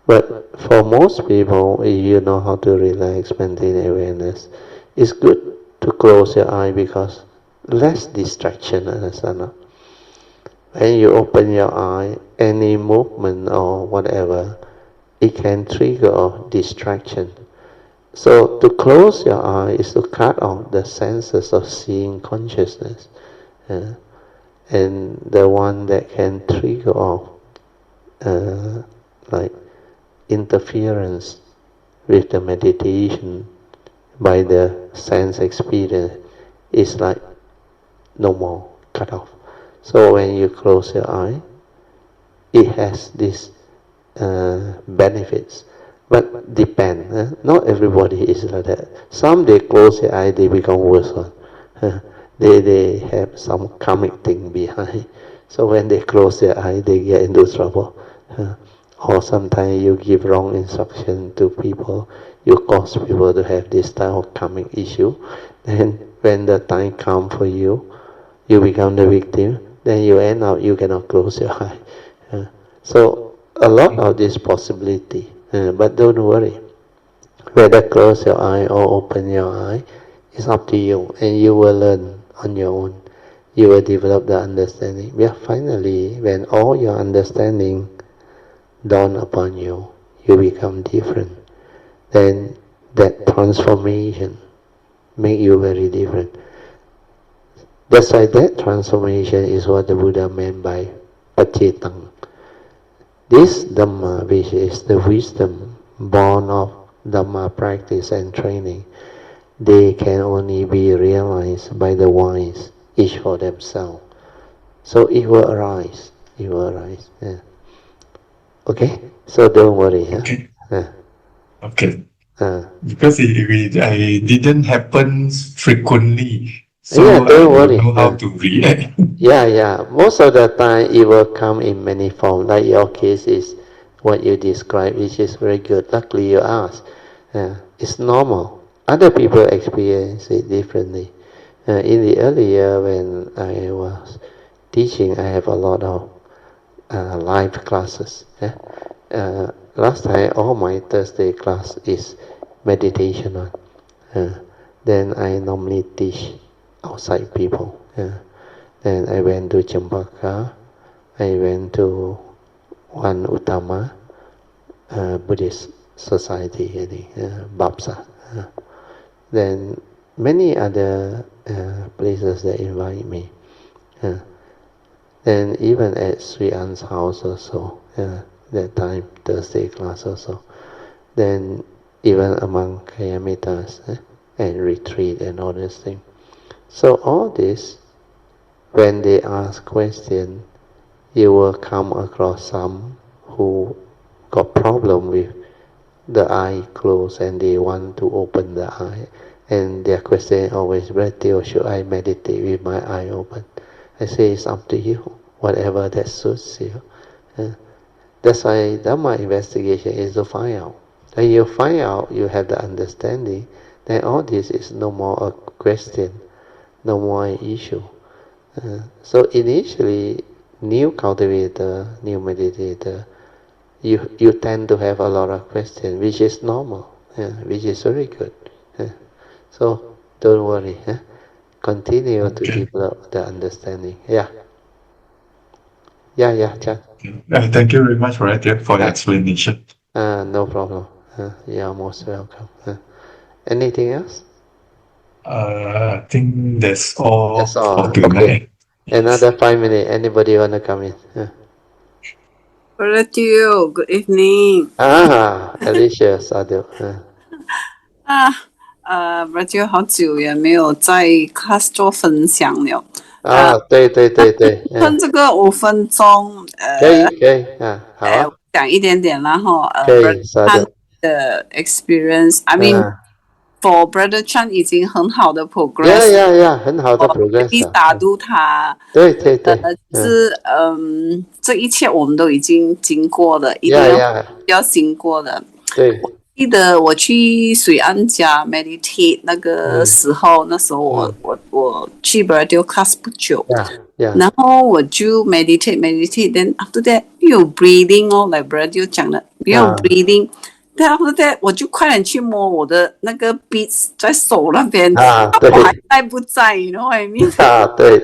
But for most people, if you know how to relax, maintain awareness, it's good to close your eye because less distraction, understand? When you open your eye, any movement or whatever, it can trigger off distraction. So to close your eye is to cut off the senses of seeing consciousness. And the one that can trigger off like interference with the meditation by the sense experience is like no more, cut off. So when you close your eye, it has these benefits, but depend. Not everybody is like that. Some they close their eye, they become worse one. They have some karmic thing behind. So when they close their eye, they get into trouble. Or sometimes you give wrong instruction to people, you cause people to have this type of karmic issue. Then when the time comes for you, you become the victim. Then you end up you cannot close your eye. So a lot of this possibility, but don't worry. Whether close your eye or open your eye, it's up to you, and you will learn on your own. You will develop the understanding. Yeah, finally, when all your understanding dawn upon you, you become different. Then that transformation make you very different. That's why that transformation is what the Buddha meant by pacetang. This Dhamma, which is the wisdom born of Dhamma practice and training, they can only be realized by the wise, each for themselves. So it will arise. It will arise. Yeah. Okay? So don't worry. Okay. Yeah? Okay. Because I didn't happen frequently, so yeah, I don't don't worry. know how to react. Yeah. Most of the time it will come in many forms. Like your case is what you described, which is very good. Luckily you asked. It's normal. Other people experience it differently. In the early year when I was teaching, I have a lot of live classes. Last time, all my Thursday class is meditation on. Then I normally teach outside people. Then I went to Champaka. I went to one Uttama Buddhist society, I think, Babsa. Then many other places that invite me. Then even at Sri An's house also, that time, Thursday class also. Then even among Kayamitas and retreat and all these things. So all this, when they ask question, you will come across some who got problem with the eye closed and they want to open the eye. And their question always, Brother, should I meditate with my eye open? I say it's up to you, whatever that suits you. That's why Dhamma investigation is to find out. When you find out, you have the understanding, then all this is no more a question, no more an issue. So initially, new cultivator, new meditator, you tend to have a lot of questions, which is normal, which is very good. So don't worry. Continue to develop the understanding. Yeah, Chan. Thank you very much, Brother, for your explanation. No problem. You are most welcome. Anything else? I think that's all That's all. for tonight. Okay. Another 5 minutes. Anybody want to come in? Brother, good evening. Alicia, Sadhu. Brother 好久也没有在 class 做分享了。对。趁这个5分钟，可以，好啊。讲一点点啦哈。可以，他的 experience，I mean， for Brother Chan 已经很好的 progress， 很好的 progress， 你打入他，对，这一切我们都已经经过了，一定要经过的。对，我记得我去水岸家 meditate 那个时候，那时候我去 Brother class 不久，然后我就 meditate，then after that 有 breathing 哦，like Brother 讲的有 breathing。然后我就快点去摸我的那个 beads 在手那边，对，我还在不在 ？You know what I mean？ 对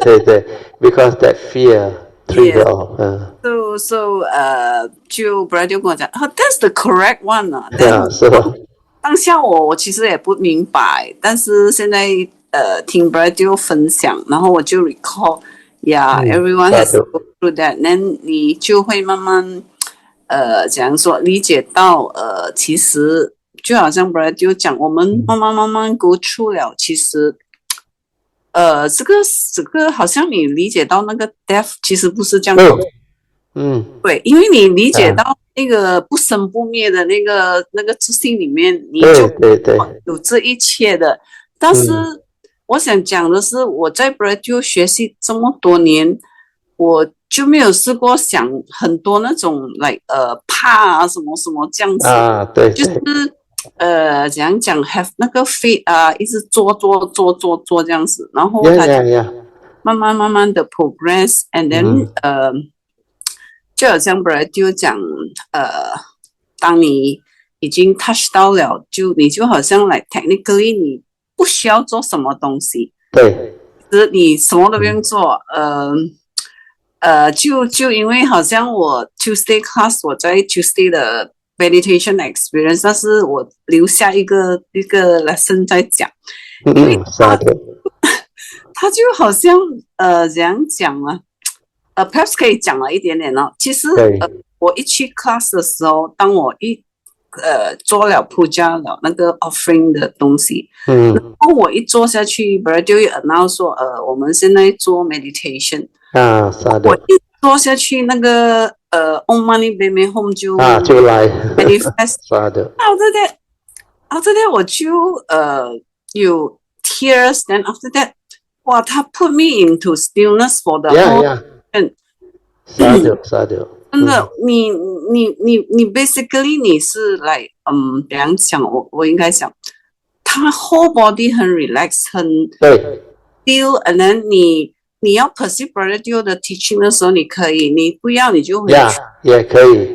，because that fear trigger off。So 就 Brother 就跟我讲，that's the correct one 啊。是的。当下我其实也不明白，但是现在听 Brother 分享，然后我就 recall，everyone has to go through that，then 你就会慢慢。怎样说？理解到其实就好像本来就讲，我们慢慢 go through 了，其实这个好像你理解到那个 death 其实不是这样的，对，因为你理解到那个不生不灭的那个自信里面，你就有这一切的。但是我想讲的是，我在 Brother 学习这么多年，我就没有试过想很多那种怕啊什么什么这样子对，就是怎样讲 have 那个 faith 一直做这样子，然后它慢慢的 progress and then 就好像 Brother 就讲当你已经 touch 到了，你就好像technically 你不需要做什么东西，对，你什么都不用做，就因为好像我 Tuesday class 我在 Tuesday 的 meditation experience， 但是我留下一个 lesson 在讲，因为他就好像怎样讲呢？perhaps 可以讲了一点点哦。其实我一去 class 的时候，当我做了 Puja 了那个 offering 的东西，然后我一坐下去 Brother 就 announce 说我们现在做 meditation。我一坐下去，那个Om Mani Padme Hum 就来 manifest。after that 我就有 tears，then after that， 哇，他 put me into stillness for the whole。真的，你 basically 你是怎样讲？我应该讲，他 whole body 很 relax， 很 feel，and then 你要 perceive Brother 的 teaching 的时候，你可以；你不要，你就回去。也可以。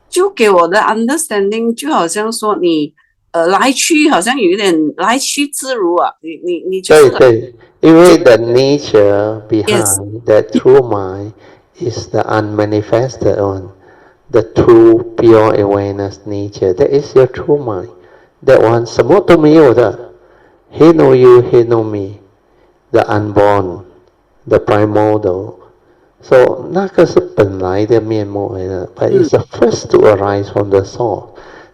就给我的 understanding， 就好像说你来去好像有一点来去自如啊。你就是对，因为 the nature behind that true mind is the unmanifested one, the true pure awareness nature. That is your true mind. That one 什么都没有的。He know you, he know me, the unborn, the primordial. So 那个是本来的面目来的 but it's the first to arise from the source.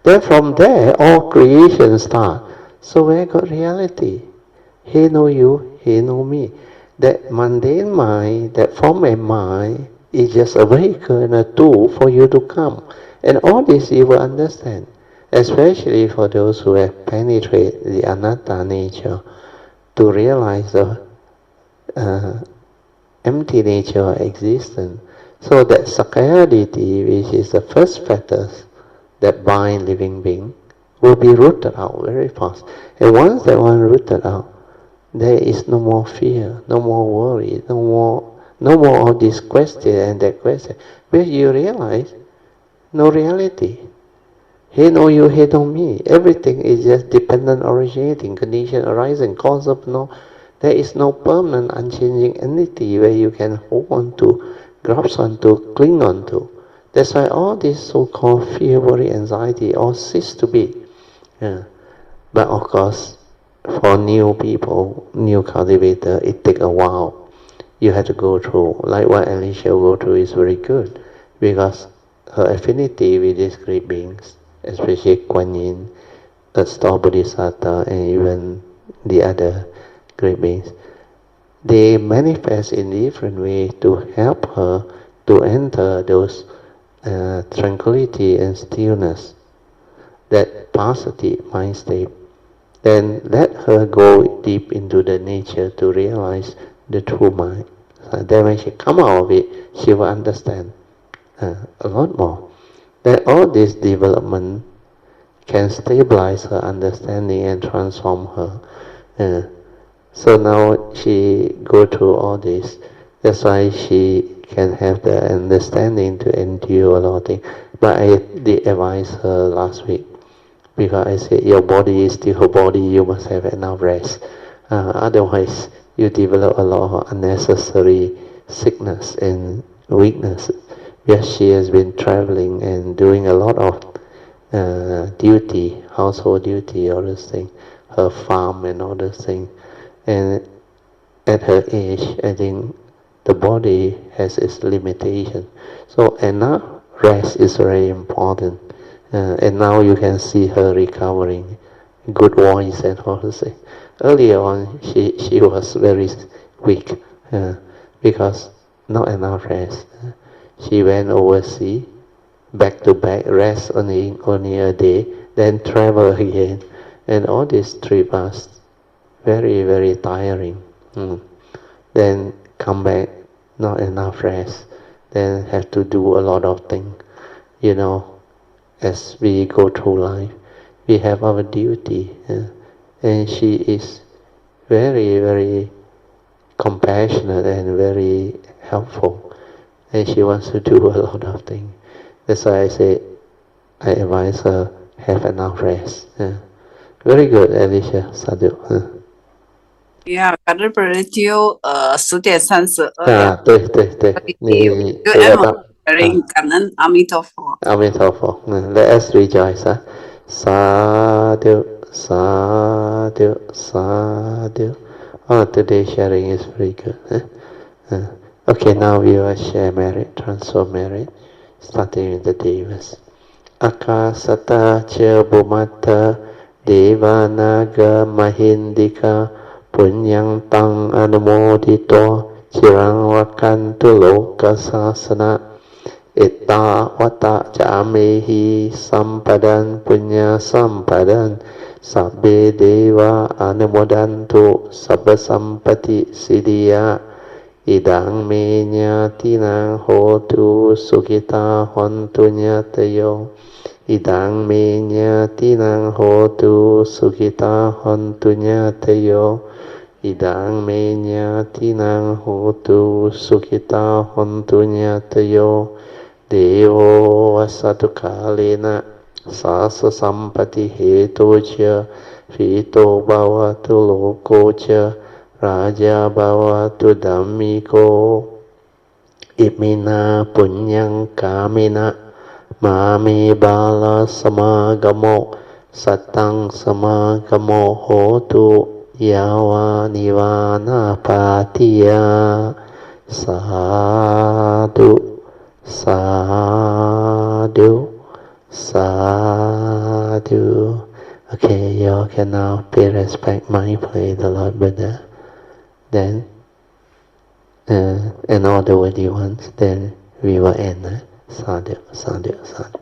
Then from there, all creation starts. So where got reality? He know you, he know me. That mundane mind, that form of mind, is just a vehicle and a tool for you to come. And all this you will understand. Especially for those who have penetrated the anatta nature, to realize the empty nature of existence. So that sakkayaditthi, which is the first factors that bind living being, will be rooted out very fast. And once that one rooted out, there is no more fear, no more worry, no more of this question and that question. Where you realize no reality. He know you, he know me. Everything is just dependent, originating, condition arising, cause of no. There is no permanent, unchanging entity where you can hold on to, grasp on to, cling on to. That's why all this so-called fear, worry, anxiety all cease to be. But of course, for new people, new cultivator, it takes a while. You have to go through. Like what Alicia go through is very good, because her affinity with these great beings, especially Kuan Yin, the Star Bodhisattva, and even the other great beings, they manifest in different ways to help her to enter those tranquility and stillness. that positive mind state, then let her go deep into the nature to realize the true mind. Then when she come out of it, she will understand a lot more. That all this development can stabilize her understanding and transform her. So now she go through all this. That's why she can have the understanding to endure a lot of things. But I did advise her last week, because I said your body is still her body, you must have enough rest. Otherwise, you develop a lot of unnecessary sickness and weakness. Yes, she has been traveling and doing a lot of duty, household duty, all those things, her farm and all those things. And at her age, I think the body has its limitation. So enough rest is very important. And now you can see her recovering, good voice and all those things. Earlier on, she was very weak because not enough rest. She went overseas, back to back, rest only a day, then travel again. And all this trip was very, very tiring. Then come back, not enough rest. Then have to do a lot of things. You know, as we go through life, we have our duty. And she is very, very compassionate and very helpful. And she wants to do a lot of things. That's why I say, I advise her, have enough rest. Very good, Alicia. Sadhu. Yeah, 感恩本人就10:32了。对，你就 对 M 了。感恩阿弥陀佛。阿弥陀佛。Let us rejoice. Sadhu, sadhu, sadhu. Oh, today's sharing is very good. Okay, now we will share merit, transfer merit, starting with the Devas. Akasata cha bhumata devanaga mahindika punyang tang anumodito chirang vakantu loka sasana itta vata jamehi sampadan punya sampadan sabbe deva anumodantu sabba sampati siddhya idang me nyatinang hotu sukita hontu nyatayo idang me nyatinang hotu sukita hontu nyatayo idang me nyatinang hotu sukita hontu nyatayo devo asatu kalena sasa sampati hetu cha fito bhavatu loko cha raja bhavatu dhammiko imina punyang kamina mami bala samagamo satang samagamo hotu yawa nivana patiya sadhu sadhu sadhu. Okay, you can now pay respect mindfully the Lord Buddha. Then and all the worthy ones, then we will end. Sadhu, sadhu, sadhu.